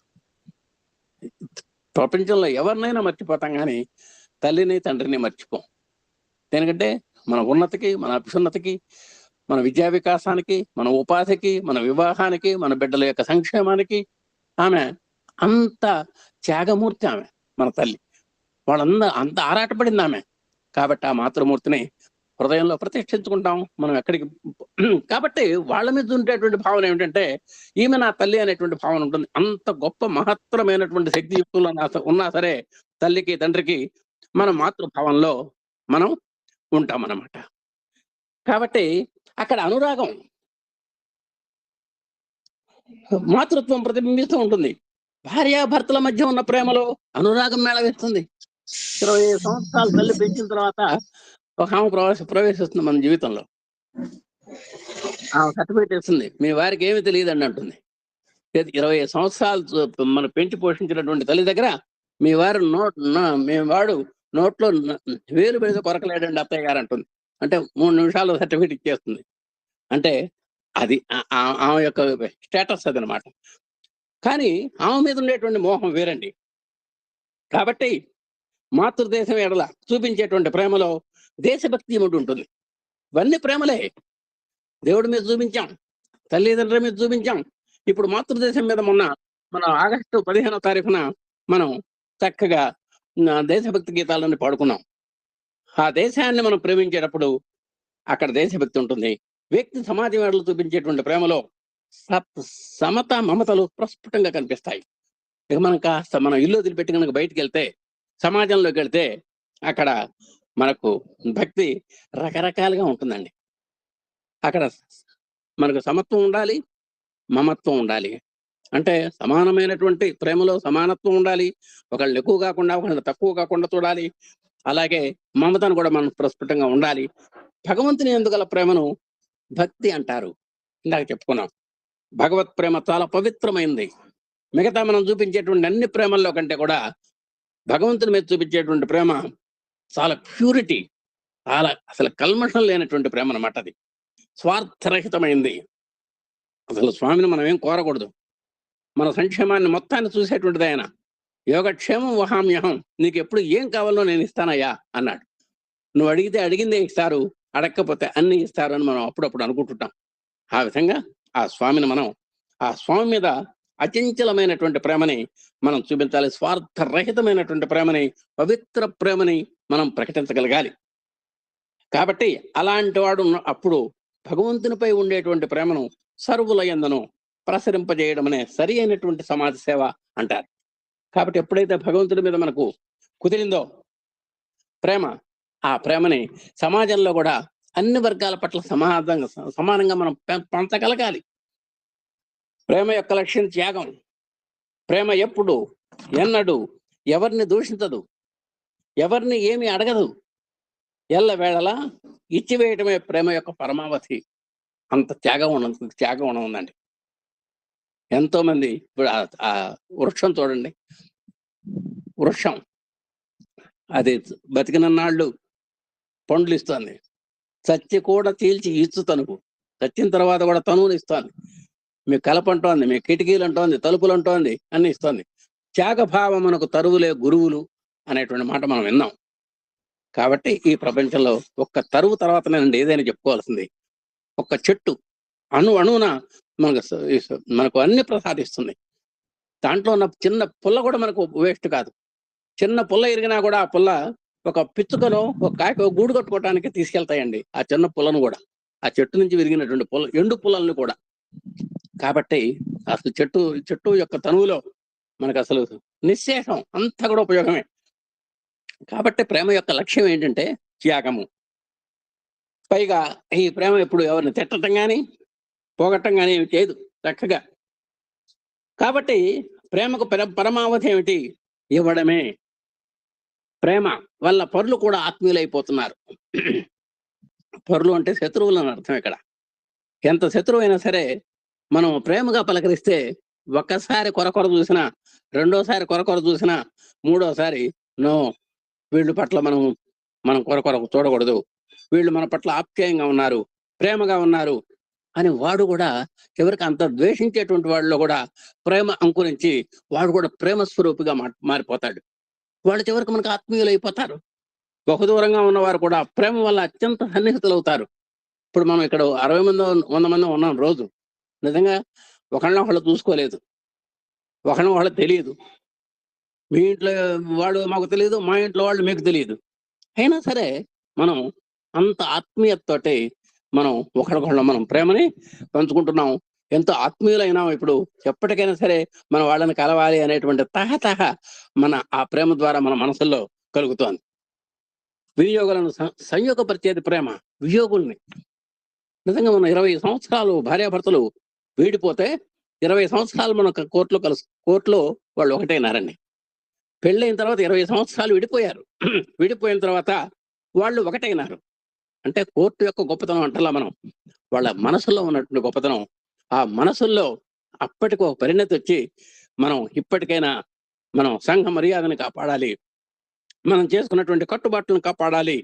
ప్రపంచంలో ఎవరినైనా మర్చిపోతాం, కానీ తల్లిని తండ్రిని మర్చిపోం. ఎందుకంటే మన ఉన్నతికి, మన అభ్యున్నతికి, మన విద్యా వికాసానికి, మన ఉపాధికి, మన వివాహానికి, మన బిడ్డల యొక్క సంక్షేమానికి ఆమె అంత త్యాగమూర్తి. ఆమె మన తల్లి. అంత ఆరాటపడింది ఆమె. కాబట్టి ఆ మాతృమూర్తిని హృదయంలో ప్రతిష్ఠించుకుంటాం మనం ఎక్కడికి. కాబట్టి వాళ్ళ మీద ఉండేటువంటి భావన ఏమిటంటే ఈమె నా తల్లి అనేటువంటి భావన ఉంటుంది. అంత గొప్ప మహత్తరమైనటువంటి శక్తియుక్తులు ఉన్నా సరే తల్లికి తండ్రికి మన మాతృభావంలో మనం ఉంటామన్నమాట. కాబట్టి అక్కడ అనురాగం, మాతృత్వం ప్రతిబింబిస్తూ ఉంటుంది. భార్యాభర్తల మధ్య ఉన్న ప్రేమలో అనురాగం మేళవిస్తుంది. 25 సంవత్సరాలు తల్లి పెంచిన తర్వాత ఒక ఆమె ప్రవేశిస్తుంది మన జీవితంలో. ఆమె సర్టిఫికేట్ ఇస్తుంది, మీ వారికి ఏమి తెలియదండి అంటుంది. 25 సంవత్సరాలు మనం పెంచి పోషించినటువంటి తల్లి దగ్గర మీ వాడు నోట్లో వేలు పెడితే కొరకలేడండి అత్తయ్య గారు అంటుంది. అంటే 3 నిమిషాలు సర్టిఫికేట్ ఇచ్చేస్తుంది. అంటే అది ఆమె యొక్క స్టేటస్ అదనమాట. కానీ ఆమె మీద ఉండేటువంటి మోహం వేరండి. కాబట్టి మాతృదేశం ఎడల చూపించేటువంటి ప్రేమలో దేశభక్తి ఏమిటి ఉంటుంది. ఇవన్నీ ప్రేమలే. దేవుడి మీద చూపించాం, తల్లిదండ్రుల మీద చూపించాం. ఇప్పుడు మాతృదేశం మీద మన ఆగస్టు 15వ తారీఖున మనం చక్కగా దేశభక్తి గీతాలని పాడుకున్నాం. ఆ దేశాన్ని మనం ప్రేమించేటప్పుడు అక్కడ దేశభక్తి ఉంటుంది. వ్యక్తి సమాజం ఎడలు చూపించేటువంటి ప్రేమలో సమత మమతలు ప్రస్ఫుటంగా కనిపిస్తాయి. ఇక మనం కాస్త మనం ఇల్లు వదిలిపెట్టి కనుక బయటికి వెళ్తే, సమాజంలోకి వెళ్తే అక్కడ మనకు భక్తి రకరకాలుగా ఉంటుందండి. అక్కడ మనకు సమత్వం ఉండాలి, మమత్వం ఉండాలి. అంటే సమానమైనటువంటి ప్రేమలో సమానత్వం ఉండాలి. ఒకళ్ళు ఎక్కువ కాకుండా ఒకళ్ళు తక్కువ కాకుండా చూడాలి. అలాగే మమతను కూడా మనం ప్రస్ఫుటంగా ఉండాలి. భగవంతుని ఎందుగల ప్రేమను భక్తి అంటారు. ఇందాక చెప్పుకున్నాం, భగవత్ ప్రేమ చాలా పవిత్రమైంది. మిగతా మనం చూపించేటువంటి అన్ని ప్రేమల్లో కంటే కూడా భగవంతుని మీద చూపించేటువంటి ప్రేమ చాలా ప్యూరిటీ, చాలా అసలు కల్మషం లేనటువంటి ప్రేమ అన్నమాట. అది స్వార్థరహితమైంది. అసలు స్వామిని మనం ఏం కోరకూడదు. మన సంక్షేమాన్ని మొత్తాన్ని చూసేటువంటిది ఆయన. యోగక్షేమం వహామ్యహం, నీకు ఎప్పుడు ఏం కావాలో నేను ఇస్తానయ్యా అన్నాడు. నువ్వు అడిగితే అడిగిందే ఇస్తారు, అడగకపోతే అన్ని ఇస్తారు అని మనం అప్పుడప్పుడు అనుకుంటుంటాం. ఆ విధంగా ఆ స్వామిని ఆ స్వామి మీద అచంచలమైనటువంటి ప్రేమని మనం చూపించాలి. స్వార్థరహితమైనటువంటి ప్రేమని, పవిత్ర ప్రేమని మనం ప్రకటించగలగాలి. కాబట్టి అలాంటి వాడు అప్పుడు భగవంతునిపై ఉండేటువంటి ప్రేమను సర్వుల యందును ప్రసరింపజేయడం అనే సరి అయినటువంటి సమాజ సేవ అంటారు. కాబట్టి ఎప్పుడైతే భగవంతుడి మీద మనకు కుదిరిందో ప్రేమ, ఆ ప్రేమని సమాజంలో కూడా అన్ని వర్గాల పట్ల సమానంగా మనం పంచగలగాలి. ప్రేమ యొక్క లక్ష్యం త్యాగం. ప్రేమ ఎప్పుడు ఎన్నడూ ఎవరిని దూషించదు, ఎవరిని ఏమి అడగదు. ఎల్ల వేళలా ఇచ్చివేయటమే ప్రేమ యొక్క పరమావధి. అంత త్యాగం ఉందండి. ఎంతో మంది ఇప్పుడు ఆ వృక్షం చూడండి, వృక్షం అది బతికినన్నాళ్ళు పండ్లు ఇస్తుంది, చచ్చి కూడా చీల్చి ఇచ్చు తనుకు, చచ్చిన తర్వాత కూడా తనువుని ఇస్తుంది. మీ కలప అంటోంది, మీ కిటికీలు అంటోంది, తలుపులు అంటోంది, అన్ని ఇస్తుంది. త్యాగభావం మనకు తరువులే గురువులు అనేటువంటి మాట మనం విన్నాం. కాబట్టి ఈ ప్రపంచంలో ఒక్క తరువు తర్వాత నేను ఏదైనా చెప్పుకోవాల్సింది. ఒక్క చెట్టు అణువున మనకు అన్ని ప్రసాదిస్తుంది. దాంట్లో ఉన్న చిన్న పుల్ల కూడా మనకు వేస్ట్ కాదు. చిన్న పుల్ల ఇరిగినా కూడా ఆ పుల్ల ఒక పిచ్చుకలో ఒక కాకి గూడు కట్టుకోవటానికి తీసుకెళ్తాయండి. ఆ చిన్న పుల్లను కూడా, ఆ చెట్టు నుంచి విరిగినటువంటి ఎండు పుల్లల్ని కూడా. కాబట్టి అసలు చెట్టు యొక్క తనువులో మనకు అసలు నిశ్శేషం అంతా కూడా ఉపయోగమే. కాబట్టి ప్రేమ యొక్క లక్ష్యం ఏంటంటే త్యాగము. పైగా ఈ ప్రేమ ఎప్పుడు ఎవరిని తిట్టడం కానీ పోగొట్టడం కానీ ఏమి చేయదు, చక్కగా. కాబట్టి ప్రేమకు పరమావధి ఏమిటి? ఇవ్వడమే. ప్రేమ వల్ల పరులు కూడా ఆత్మీయులైపోతున్నారు. పరులు అంటే శత్రువులు అని అర్థం. ఇక్కడ ఎంత శత్రువు అయినా సరే మనం ప్రేమగా పలకరిస్తే ఒక్కసారి కొరకొర చూసినా, రెండోసారి కొరకొర చూసినా, మూడోసారి నో, వీళ్ళ పట్ల మనం కొరకొర చూడకూడదు, వీళ్ళు మన పట్ల ఆప్యాయంగా ఉన్నారు, ప్రేమగా ఉన్నారు అని వాడు కూడా చివరికి అంత ద్వేషించేటువంటి వాళ్ళలో కూడా ప్రేమ అంకురించి వాడు కూడా ప్రేమ స్వరూపిగా మారిపోతాడు. వాళ్ళు చివరికి మనకు ఆత్మీయులు అయిపోతారు. బహుదూరంగా ఉన్నవారు కూడా ప్రేమ వల్ల అత్యంత సన్నిహితులు అవుతారు. ఇప్పుడు మనం ఇక్కడ 60 మంది 100 మంది ఉన్నాం రోజు. నిజంగా ఒకళ్ళనొకళ్ళు చూసుకోలేదు, ఒకళ్ళని తెలియదు. మీ ఇంట్లో వాళ్ళు మాకు తెలియదు, మా ఇంట్లో వాళ్ళు మీకు తెలియదు. అయినా సరే మనం అంత ఆత్మీయతతోటి మనం ఒకరికొకళ్ళం మనం ప్రేమని పంచుకుంటున్నాం. ఎంతో ఆత్మీయులైనాం. ఇప్పుడు ఎప్పటికైనా సరే మన వాళ్ళని కలవాలి అనేటువంటి తహతహ మన ఆ ప్రేమ ద్వారా మన మనసుల్లో కలుగుతోంది. వినియోగులను సంయోగపరిచేది ప్రేమ. వియోగుల్ని నిజంగా మనం 20 సంవత్సరాలు భార్యాభర్తలు వీడిపోతే 20 సంవత్సరాలు మనం కోర్టులో వాళ్ళు ఒకటైనారండి. పెళ్ళైన తర్వాత 20 సంవత్సరాలు విడిపోయారు. విడిపోయిన తర్వాత వాళ్ళు ఒకటైనారు. అంటే కోర్టు యొక్క గొప్పతనం అంటలా మనం వాళ్ళ మనసుల్లో ఉన్నటువంటి గొప్పతనం. ఆ మనసుల్లో అప్పటికి ఒక పరిణతి వచ్చి మనం ఇప్పటికైనా మనం సంఘ మర్యాదను కాపాడాలి, మనం చేసుకున్నటువంటి కట్టుబాట్లను కాపాడాలి,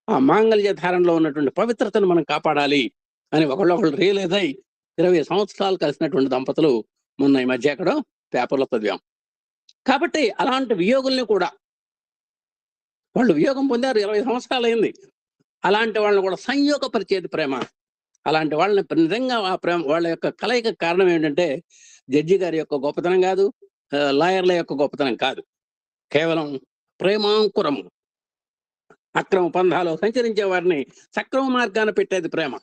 ఆ మాంగళ్య ధారణలో ఉన్నటువంటి పవిత్రతను మనం కాపాడాలి అని ఒకళ్ళొకళ్ళు రియలైజ్ అయి 20 సంవత్సరాలు కలిసినటువంటి దంపతులు మొన్న ఈ మధ్య ఎక్కడో పేపర్లో చదివాం. కాబట్టి అలాంటి వియోగుల్ని కూడా వాళ్ళు వియోగం పొందారు, 20 సంవత్సరాలు అయింది. అలాంటి వాళ్ళని కూడా సంయోగపరిచేది ప్రేమ. అలాంటి వాళ్ళని నిజంగా ఆ ప్రేమ వాళ్ళ యొక్క కలయిక కారణం ఏంటంటే జడ్జి గారి యొక్క గొప్పతనం కాదు, లాయర్ల యొక్క గొప్పతనం కాదు, కేవలం ప్రేమాంకురము. అక్రమ పంధాలో సంచరించే వారిని సక్రమ మార్గాన్ని పెట్టేది ప్రేమ.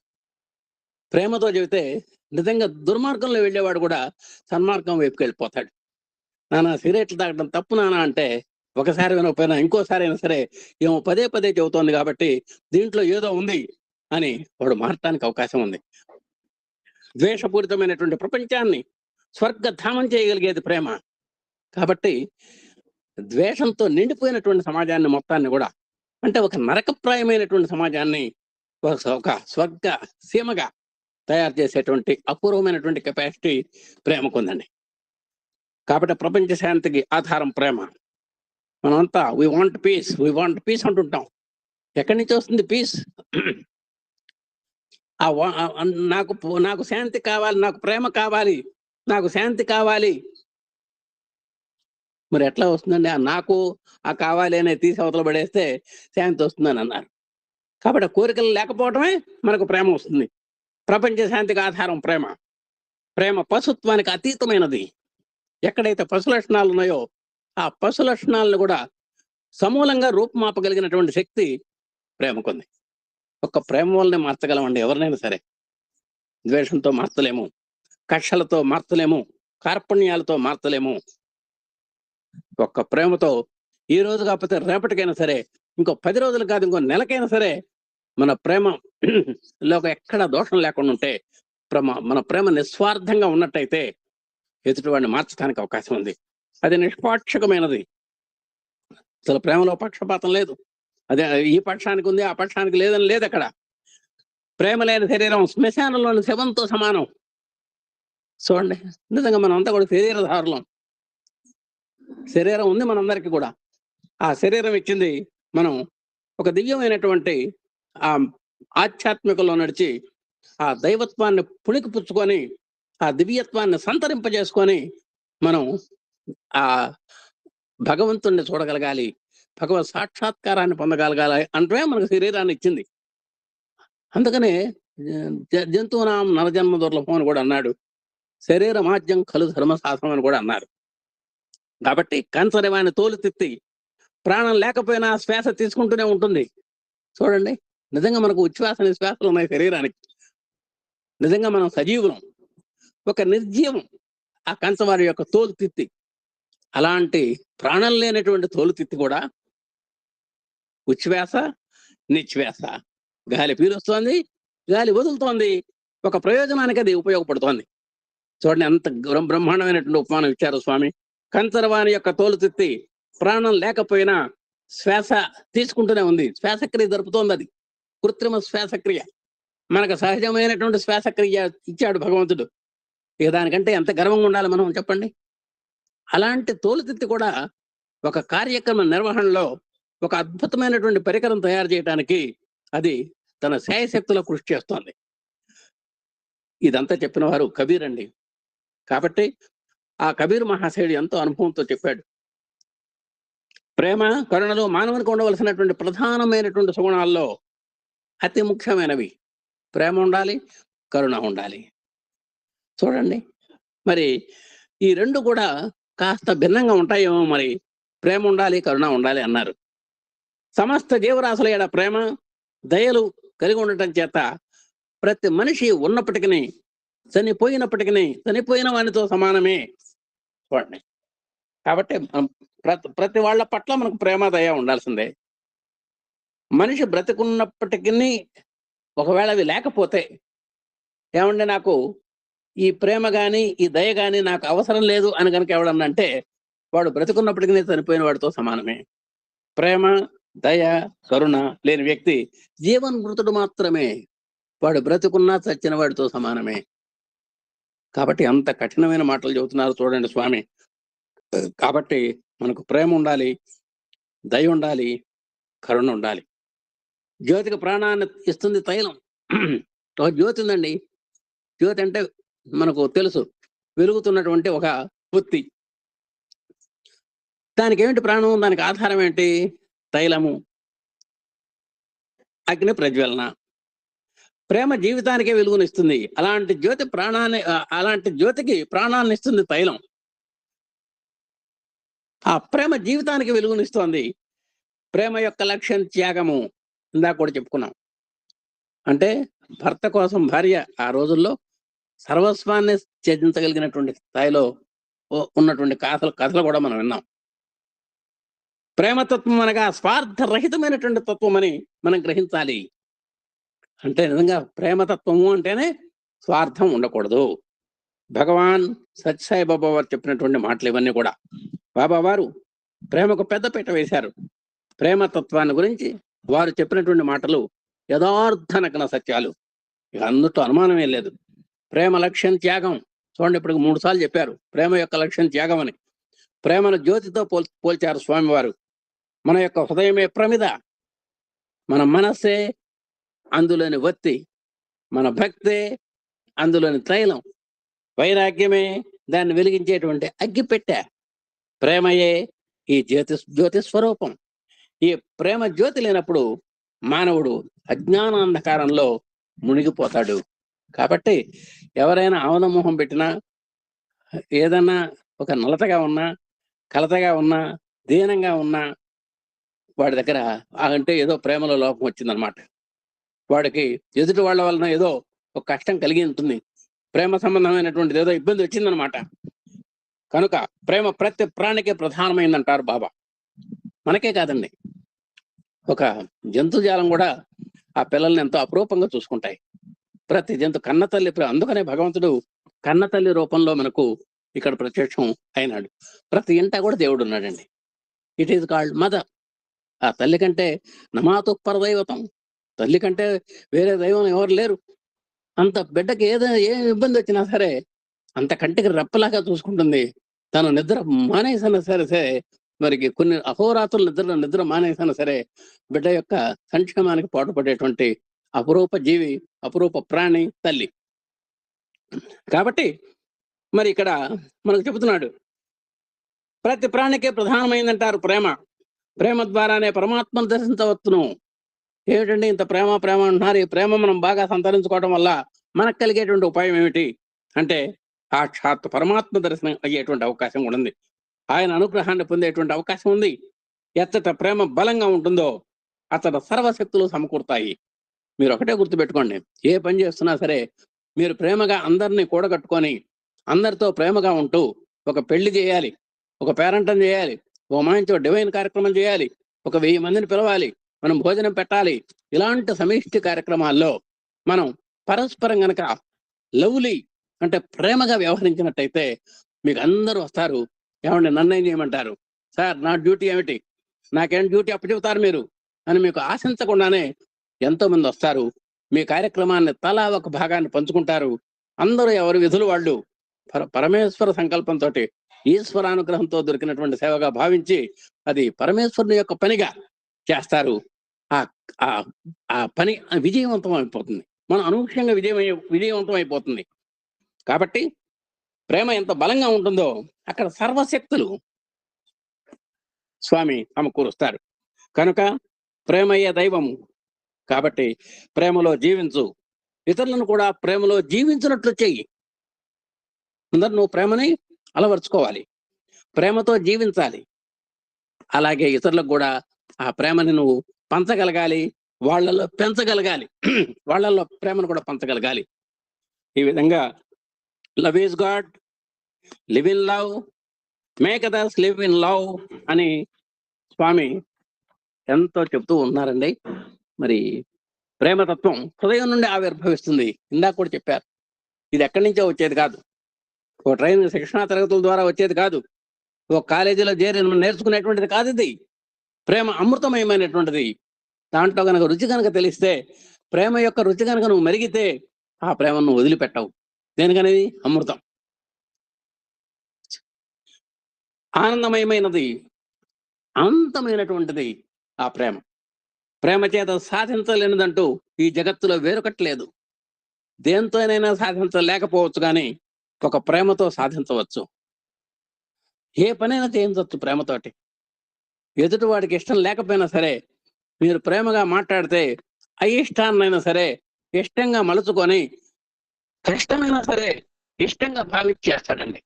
ప్రేమతో చెబితే నిజంగా దుర్మార్గంలో వెళ్ళేవాడు కూడా సన్మార్గం వైపుకి వెళ్ళిపోతాడు. నానా సిగరెట్లు తాగడం తప్పు నానా అంటే ఒకసారి వినకపోయినా ఇంకోసారి అయినా సరే ఏమో పదే పదే చెబుతోంది కాబట్టి దీంట్లో ఏదో ఉంది అని వాడు మారటానికి అవకాశం ఉంది. ద్వేషపూరితమైనటువంటి ప్రపంచాన్ని స్వర్గధామం చేయగలిగేది ప్రేమ. కాబట్టి ద్వేషంతో నిండిపోయినటువంటి సమాజాన్ని మొత్తాన్ని కూడా, అంటే ఒక నరకప్రాయమైనటువంటి సమాజాన్ని ఒక స్వర్గ సీమగా తయారు చేసేటువంటి అపూర్వమైనటువంటి కెపాసిటీ ప్రేమకుందండి. కాబట్టి ప్రపంచ శాంతికి ఆధారం ప్రేమ. మనమంతా వీ వాంట్ పీస్ అంటుంటాం. ఎక్కడి నుంచి వస్తుంది పీస్? నాకు శాంతి కావాలి, నాకు ప్రేమ కావాలి, నాకు శాంతి కావాలి. మరి ఎట్లా వస్తుందండి? నాకు ఆ కావాలి అనేది తీసి అవతల పడేస్తే శాంతి వస్తుందని అన్నారు. కాబట్టి కోరికలు లేకపోవడమే మనకు ప్రేమ వస్తుంది. ప్రపంచ శాంతికి ఆధారం ప్రేమ. ప్రేమ పశుత్వానికి అతీతమైనది. ఎక్కడైతే పశు లక్షణాలు ఉన్నాయో ఆ పశు లక్షణాలను కూడా సమూలంగా రూపుమాపగలిగినటువంటి శక్తి ప్రేమకుంది. ఒక్క ప్రేమ వల్లనే మార్చగలమండి ఎవరినైనా సరే. ద్వేషంతో మార్చలేము, కక్షలతో మార్చలేము, కార్పణ్యాలతో మార్చలేము. ఒక్క ప్రేమతో ఈ రోజు కాకపోతే రేపటికైనా సరే, ఇంకో 10 రోజులు కాదు, ఇంకో నెలకైనా సరే మన ప్రేమలో ఎక్కడ దోషం లేకుండా ఉంటే, మన ప్రేమ నిస్వార్థంగా ఉన్నట్టయితే ఎదుటివాడిని మార్చడానికి అవకాశం ఉంది. అది నిష్పాక్షికమైనది. అసలు ప్రేమలో పక్షపాతం లేదు. అదే ఈ పక్షానికి ఉంది, ఆ పక్షానికి లేదని లేదు. అక్కడ ప్రేమ లేని శరీరం శ్మశానంలోని శవంతో సమానం. చూడండి, నిజంగా మనం అంతా కూడా శరీరధారులం. శరీరం ఉంది మనందరికీ కూడా. ఆ శరీరం ఇచ్చింది మనం ఒక దివ్యమైనటువంటి ఆ ఆధ్యాత్మికలో నడిచి ఆ దైవత్వాన్ని పుణికి పుచ్చుకొని ఆ దివ్యత్వాన్ని సంతరింపజేసుకొని మనం ఆ భగవంతుణ్ణి చూడగలగాలి, భగవత్ సాక్షాత్కారాన్ని పొందగలగాలి అంటే మనకు శరీరాన్ని ఇచ్చింది. అందుకనే జంతువునాం నరజన్మ దుర్లభం అని కూడా అన్నాడు. శరీరమాజ్యం కలు ధర్మశాస్త్రం అని కూడా అన్నారు. కాబట్టి కంచరవాణి తోలు తిత్తి ప్రాణం లేకపోయినా శ్వాస తీసుకుంటూనే ఉంటుంది. చూడండి, నిజంగా మనకు ఉచ్ఛ్వాస నిశ్వాసలు ఉన్నాయి శరీరానికి. నిజంగా మనం సజీవులం, ఒక నిర్జీవం ఆ కంచవారి యొక్క తోలు తిత్తి. అలాంటి ప్రాణం లేనటువంటి తోలు తిత్తి కూడా ఉచ్ఛ్వాస నిశ్వాస, గాలి పీలుస్తోంది, గాలి వదులుతోంది, ఒక ప్రయోజనానికి అది ఉపయోగపడుతోంది. చూడండి ఎంత బ్రహ్మాండమైనటువంటి ఉపమానం ఇచ్చారు స్వామి. కంచరవాణి యొక్క తోలు తిత్తి ప్రాణం లేకపోయినా శ్వాస తీసుకుంటూనే ఉంది, శ్వాసక్రియ జరుపుతోంది. అది కృత్రిమ శ్వాసక్రియ. మనకు సహజమైనటువంటి శ్వాసక్రియ ఇచ్చాడు భగవంతుడు. ఇక దానికంటే ఎంత గర్వంగా ఉండాలి మనం చెప్పండి. అలాంటి తోలుతిత్తి కూడా ఒక కార్యక్రమ నిర్వహణలో ఒక అద్భుతమైనటువంటి పరికరం తయారు చేయడానికి అది తన శాయశక్తుల కృషి చేస్తోంది. ఇదంతా చెప్పిన వారు కబీర్ అండి. కాబట్టి ఆ కబీర్ మహాశయుడు ఎంతో అనుభవంతో చెప్పాడు. ప్రేమ కరుణలు మానవునికి ఉండవలసినటువంటి ప్రధానమైనటువంటి సుగుణాల్లో అతి ముఖ్యమైనవి. ప్రేమ ఉండాలి, కరుణ ఉండాలి. చూడండి, మరి ఈ రెండు కూడా కాస్త భిన్నంగా ఉంటాయేమో. మరి ప్రేమ ఉండాలి, కరుణ ఉండాలి అన్నారు. సమస్త జీవరాశుల ఎడ ప్రేమ దయలు కలిగి ఉండటం చేత ప్రతి మనిషి ఉన్నప్పటికీ చనిపోయిన వానితో సమానమే. చూడండి, కాబట్టి ప్రతి వాళ్ళ పట్ల మనకు ప్రేమ దయ ఉండాల్సిందే. మనిషి బ్రతికున్నప్పటికీ ఒకవేళ అవి లేకపోతే, ఏమంటే నాకు ఈ ప్రేమ కానీ ఈ దయ కానీ నాకు అవసరం లేదు అని కనుక ఎవడన్నా అంటే, వాడు బ్రతికున్నప్పటికీ చనిపోయిన వాడితో సమానమే. ప్రేమ దయ కరుణ లేని వ్యక్తి జీవన్మృతుడు మాత్రమే. వాడు బ్రతుకున్నా చచ్చిన వాడితో సమానమే. కాబట్టి అంత కఠినమైన మాటలు చెబుతున్నారు చూడండి స్వామి. కాబట్టి మనకు ప్రేమ ఉండాలి, దయ ఉండాలి, కరుణ ఉండాలి. జ్యోతికి ప్రాణాన్ని ఇస్తుంది తైలం. ఒక జ్యోతి ఉందండి. జ్యోతి అంటే మనకు తెలుసు, వెలుగుతున్నటువంటి ఒక పుత్తి. దానికి ఏమిటి ప్రాణం? దానికి ఆధారం ఏంటి? తైలము, అగ్ని ప్రజ్వలన. ప్రేమ జీవితానికే వెలుగునిస్తుంది. అలాంటి జ్యోతికి ప్రాణాన్ని ఇస్తుంది తైలం. ఆ ప్రేమ జీవితానికి వెలుగునిస్తోంది. ప్రేమ యొక్క లక్ష్యం త్యాగము. ఇందాక కూడా చెప్పుకున్నాం. అంటే భర్త కోసం భార్య ఆ రోజుల్లో సర్వస్వాన్ని త్యజించగలిగినటువంటి స్థాయిలో ఉన్నటువంటి కథలు కూడా మనం విన్నాం. ప్రేమతత్వం అనగా స్వార్థరహితమైనటువంటి తత్వం అని మనం గ్రహించాలి. అంటే నిజంగా ప్రేమతత్వము అంటేనే స్వార్థం ఉండకూడదు. భగవాన్ సత్యసాయి బాబా వారు చెప్పినటువంటి మాటలు ఇవన్నీ కూడా. బాబా వారు ప్రేమకు పెద్దపీట వేశారు. ప్రేమతత్వాన్ని గురించి వారు చెప్పినటువంటి మాటలు యథార్థ నగ్న సత్యాలు. ఇక అందులో అనుమానమే లేదు. ప్రేమ లక్ష్యం త్యాగం. చూడండి, ఇప్పుడు 3 సార్లు చెప్పారు ప్రేమ యొక్క లక్ష్యం త్యాగం అని. ప్రేమను జ్యోతితో పోల్చారు స్వామివారు. మన యొక్క హృదయమే ప్రమిద, మన మనస్సే అందులోని వత్తి, మన భక్తే అందులోని తైలం, వైరాగ్యమే దాన్ని వెలిగించేటువంటి అగ్గిపెట్టె, ప్రేమయే ఈ జ్యోతి స్వరూపం. ఈ ప్రేమ జ్యోతి లేనప్పుడు మానవుడు అజ్ఞానాంధకారంలో మునిగిపోతాడు. కాబట్టి ఎవరైనా ఆవనమోహం పెట్టినా, ఏదన్నా ఒక నలతగా ఉన్నా, కలతగా ఉన్నా, దీనంగా ఉన్నా, వాడి దగ్గర అంటే ఏదో ప్రేమలో లోపం వచ్చిందనమాట. వాడికి ఎదుటి వాళ్ళ వలన ఏదో ఒక కష్టం కలిగి ఉంటుంది, ప్రేమ సంబంధమైనటువంటిది ఏదో ఇబ్బంది వచ్చిందనమాట. కనుక ప్రేమ ప్రతి ప్రాణికే ప్రధానమైందంటారు బాబా. మనకే కాదండి, ఒక జంతుజాలం కూడా ఆ పిల్లల్ని ఎంతో అపురూపంగా చూసుకుంటాయి. ప్రతి జంతు కన్నతల్లి. అందుకనే భగవంతుడు కన్నతల్లి రూపంలో మనకు ఇక్కడ ప్రత్యక్షం అయినాడు. ప్రతి ఇంట కూడా దేవుడు ఉన్నాడండి. It is called mother. ఆ తల్లి కంటే నమాతు పరదైవతం. తల్లి కంటే వేరే దైవం ఎవరు లేరు. అంత బిడ్డకి ఏ ఇబ్బంది వచ్చినా సరే అంత కంటికి రెప్పలాగా చూసుకుంటుంది. తను నిద్ర మానేసినా సరే, మరికి కొన్ని అహోరాత్రులు నిద్ర మానేసినా సరే బిడ్డ యొక్క సంక్షేమానికి పాటుపడేటువంటి అపురూప జీవి, అపురూప ప్రాణి తల్లి. కాబట్టి మరి ఇక్కడ మనకు చెబుతున్నాడు, ప్రతి ప్రాణికే ప్రధానమైందంటారు ప్రేమ. ప్రేమ ద్వారానే పరమాత్మను దర్శించవచ్చును. ఏమిటండి ఇంత ప్రేమ అంటున్నారు? ఈ ప్రేమ మనం బాగా సంతరించుకోవడం వల్ల మనకు కలిగేటువంటి ఉపాయం ఏమిటి అంటే, సాక్షాత్ పరమాత్మ దర్శనం అయ్యేటువంటి అవకాశం కూడా ఉంది. ఆయన అనుగ్రహాన్ని పొందేటువంటి అవకాశం ఉంది. ఎచ్చట ప్రేమ బలంగా ఉంటుందో అతడు సర్వశక్తులు సమకూరుతాయి. మీరు ఒకటే గుర్తుపెట్టుకోండి, ఏ పని చేస్తున్నా సరే మీరు ప్రేమగా అందరినీ కూడగట్టుకొని అందరితో ప్రేమగా ఉంటూ ఒక పెళ్లి చేయాలి, ఒక పేరంటం చేయాలి, ఒక మంచి డివైన్ కార్యక్రమం చేయాలి, ఒక 1000 మందిని పిలవాలి, మనం భోజనం పెట్టాలి. ఇలాంటి సమిష్టి కార్యక్రమాల్లో మనం పరస్పరం గనక లవ్లీ అంటే ప్రేమగా వ్యవహరించినట్టయితే మీకు అందరూ వస్తారు. ఏమండి నన్నేం చేయమంటారు సార్, నా డ్యూటీ ఏమిటి, నాకేం డ్యూటీ అప్పచెబుతారు మీరు అని మీకు ఆశించకుండానే ఎంతో మంది వస్తారు. మీ కార్యక్రమాన్ని తలా ఒక భాగాన్ని పంచుకుంటారు. అందరూ ఎవరి విధులు వాళ్ళు పరమేశ్వర సంకల్పంతో, ఈశ్వరానుగ్రహంతో దొరికినటువంటి సేవగా భావించి అది పరమేశ్వరుని యొక్క పనిగా చేస్తారు. ఆ పని విజయవంతం అయిపోతుంది. మనం అనూహ్యంగా విజయవంతం అయిపోతుంది. కాబట్టి ప్రేమ ఎంత బలంగా ఉంటుందో అక్కడ సర్వశక్తులు స్వామి సమకూరుస్తారు. కనుక ప్రేమయ్య దైవము కాబట్టి ప్రేమలో జీవించు, ఇతరులను కూడా ప్రేమలో జీవించినట్లు చెయ్యి. అందరు నువ్వు ప్రేమని అలవర్చుకోవాలి, ప్రేమతో జీవించాలి. అలాగే ఇతరులకు కూడా ఆ ప్రేమని నువ్వు పంచగలగాలి, వాళ్ళలో పెంచగలగాలి, వాళ్ళల్లో ప్రేమను కూడా పంచగలగాలి. ఈ విధంగా love is God, live in love, make others live in love అని స్వామి ఎంతో చెప్తూ ఉన్నారండి. మరి ప్రేమతత్వం హృదయం నుండి ఆవిర్భవిస్తుంది. ఇందాక కూడా చెప్పారు, ఇది ఎక్కడి నుంచో వచ్చేది కాదు, ఓ ట్రైనింగ్ శిక్షణా తరగతుల ద్వారా వచ్చేది కాదు, ఓ కాలేజీలో చేరి నేర్చుకునేటువంటిది కాదు. ఇది ప్రేమ అమృతమయమైనటువంటిది. దాంట్లో కనుక రుచి కనుక తెలిస్తే, ప్రేమ యొక్క రుచి కనుక నువ్వు మరిగితే ఆ ప్రేమను నువ్వు వదిలిపెట్టవు. దేనికనేది అమృతం, ఆనందమయమైనది, అనంతమైనటువంటిది ఆ ప్రేమ. ప్రేమ చేత సాధించలేనిదంటూ ఈ జగత్తులో వేరొకట్లేదు. దేంతోనైనా సాధించలేకపోవచ్చు, కానీ ఒక ప్రేమతో సాధించవచ్చు. ఏ పనైనా చేయించవచ్చు ప్రేమతోటి. ఎదుటి వాడికి ఇష్టం లేకపోయినా సరే మీరు ప్రేమగా మాట్లాడితే అయిష్టాన్నైనా సరే ఇష్టంగా మలుచుకొని, కష్టమైనా సరే ఇష్టంగా భావించేస్తాడండి.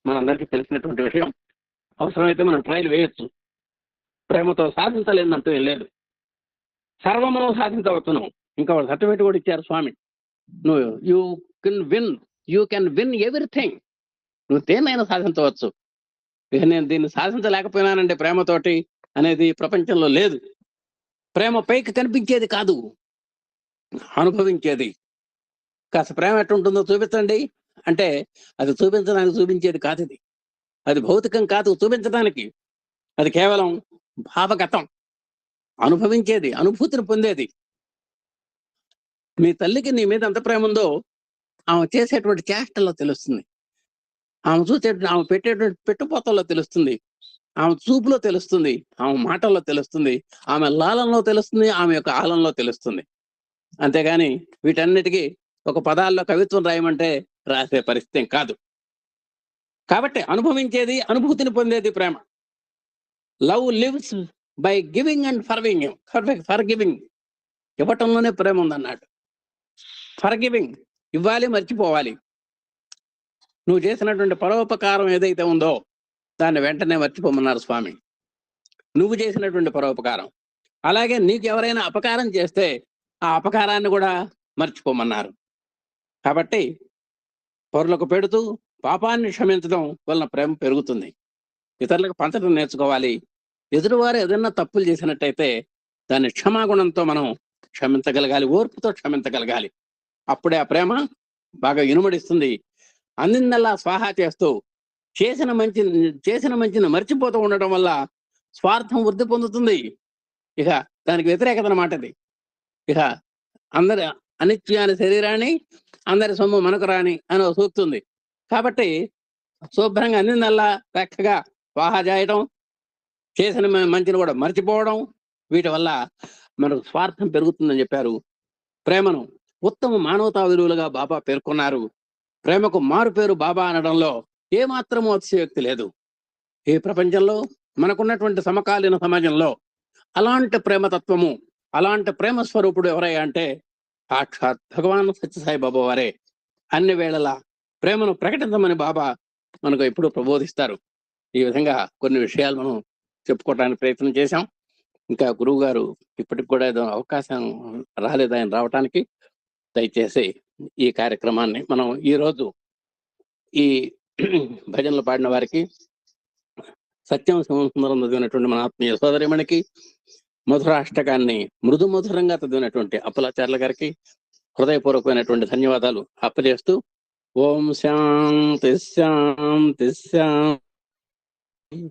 మనందరికీ తెలిసినటువంటి విషయం. అవసరమైతే మనం ట్రైల్ వేయొచ్చు. ప్రేమతో సాధించలేదంటూ ఏం లేదు, సర్వము సాధించవచ్చును. ఇంకా వాళ్ళు సర్టిఫికేట్ కూడా ఇచ్చారు స్వామి. నువ్వు యూ కెన్ విన్ ఎవ్రీథింగ్. నువ్వు దేన్నైనా సాధించవచ్చు. ఇక నేను దీన్ని సాధించలేకపోయినానంటే ప్రేమతోటి అనేది ప్రపంచంలో లేదు. ప్రేమ పైకి కనిపించేది కాదు, అనుభవించేది. కాస్త ప్రేమ ఎట్టుంటుందో చూపించండి అంటే అది చూపించడానికి చూపించేది కాదు. ఇది అది భౌతికం కాదు చూపించడానికి, అది కేవలం భావగతం, అనుభవించేది, అనుభూతిని పొందేది. మీ తల్లికి నీ మీద ఎంత ప్రేమ ఉందో ఆమె చేసేటువంటి చేష్టల్లో తెలుస్తుంది, ఆమె ఆమె పెట్టేటువంటి పెట్టుపోతల్లో తెలుస్తుంది, ఆమె చూపులో తెలుస్తుంది, ఆమె మాటల్లో తెలుస్తుంది, ఆమె లాలంలో తెలుస్తుంది, ఆమె యొక్క ఆలంలో తెలుస్తుంది. అంతేగాని వీటన్నిటికీ ఒక పదాల్లో కవిత్వం రాయమంటే రాసే పరిస్థితి కాదు. కాబట్టి అనుభవించేది, అనుభూతిని పొందేది ప్రేమ. Love lives by giving and forgiving. ఇవ్వటంలోనే ప్రేమ ఉందన్నాడు. ఫర్ గివింగ్, ఇవ్వాలి, మర్చిపోవాలి. నువ్వు చేసినటువంటి పరోపకారం ఏదైతే ఉందో దాన్ని వెంటనే మర్చిపోమన్నారు స్వామి. నువ్వు చేసినటువంటి పరోపకారం. అలాగే నీకు ఎవరైనా అపకారం చేస్తే ఆ అపకారాన్ని కూడా మర్చిపోమన్నారు. కాబట్టి పరులకు పెడుతూ పాపాన్ని క్షమించడం వలన ప్రేమ పెరుగుతుంది. ఇతరులకు పంచడం నేర్చుకోవాలి. ఎదురువారు ఏదైనా తప్పులు చేసినట్టయితే దాన్ని క్షమాగుణంతో మనం క్షమించగలగాలి, ఓర్పుతో క్షమించగలగాలి. అప్పుడే ఆ ప్రేమ బాగా ఇనుమడిస్తుంది. అందిందల్లా స్వాహా చేస్తూ చేసిన మంచిని మర్చిపోతూ ఉండటం వల్ల స్వార్థం వృద్ధి పొందుతుంది. ఇక దానికి వ్యతిరేకత అన్నమాట ఇది. ఇక అందరి అనిత్యాన్ని శరీరాన్ని, అందరి సొమ్ము మనకు రాని అని సూక్తుంది. కాబట్టి శుభ్రంగా అందిందల్లా చక్కగా స్వాహా చేయటం, చేసిన మంచిని కూడా మర్చిపోవడం, వీటి వల్ల మనకు స్వార్థం పెరుగుతుందని చెప్పారు. ప్రేమను ఉత్తమ మానవతా విలువలుగా బాబా పేర్కొన్నారు. ప్రేమకు మారు పేరు బాబా అనడంలో ఏమాత్రమూ అతిశయోక్తి లేదు. ఈ ప్రపంచంలో మనకున్నటువంటి సమకాలీన సమాజంలో అలాంటి ప్రేమతత్వము, అలాంటి ప్రేమ స్వరూపుడు ఎవరయ్యా అంటే సాక్షాత్ భగవాన్ సత్యసాయి బాబా వారే. అన్ని వేళలా ప్రేమను ప్రకటించమని బాబా మనకు ఎప్పుడూ ప్రబోధిస్తారు. ఈ విధంగా కొన్ని విషయాలు మనం చెప్పుకోవడానికి ప్రయత్నం చేశాం. ఇంకా గురువు గారు ఇప్పటికి కూడా ఏదో అవకాశం రాలేదు ఆయన రావటానికి. దయచేసి ఈ కార్యక్రమాన్ని మనం ఈరోజు ఈ భజనలు పాడిన వారికి, సత్యం సుందరం చదివినటువంటి మన ఆత్మీయ సోదరిమణికి, మధురాష్టకాన్ని మృదు మధురంగా చదివినటువంటి అప్పలాచార్యుల గారికి హృదయపూర్వకమైనటువంటి ధన్యవాదాలు అప్పజేస్తూ, ఓం శాంతి శాంతి శాంతి.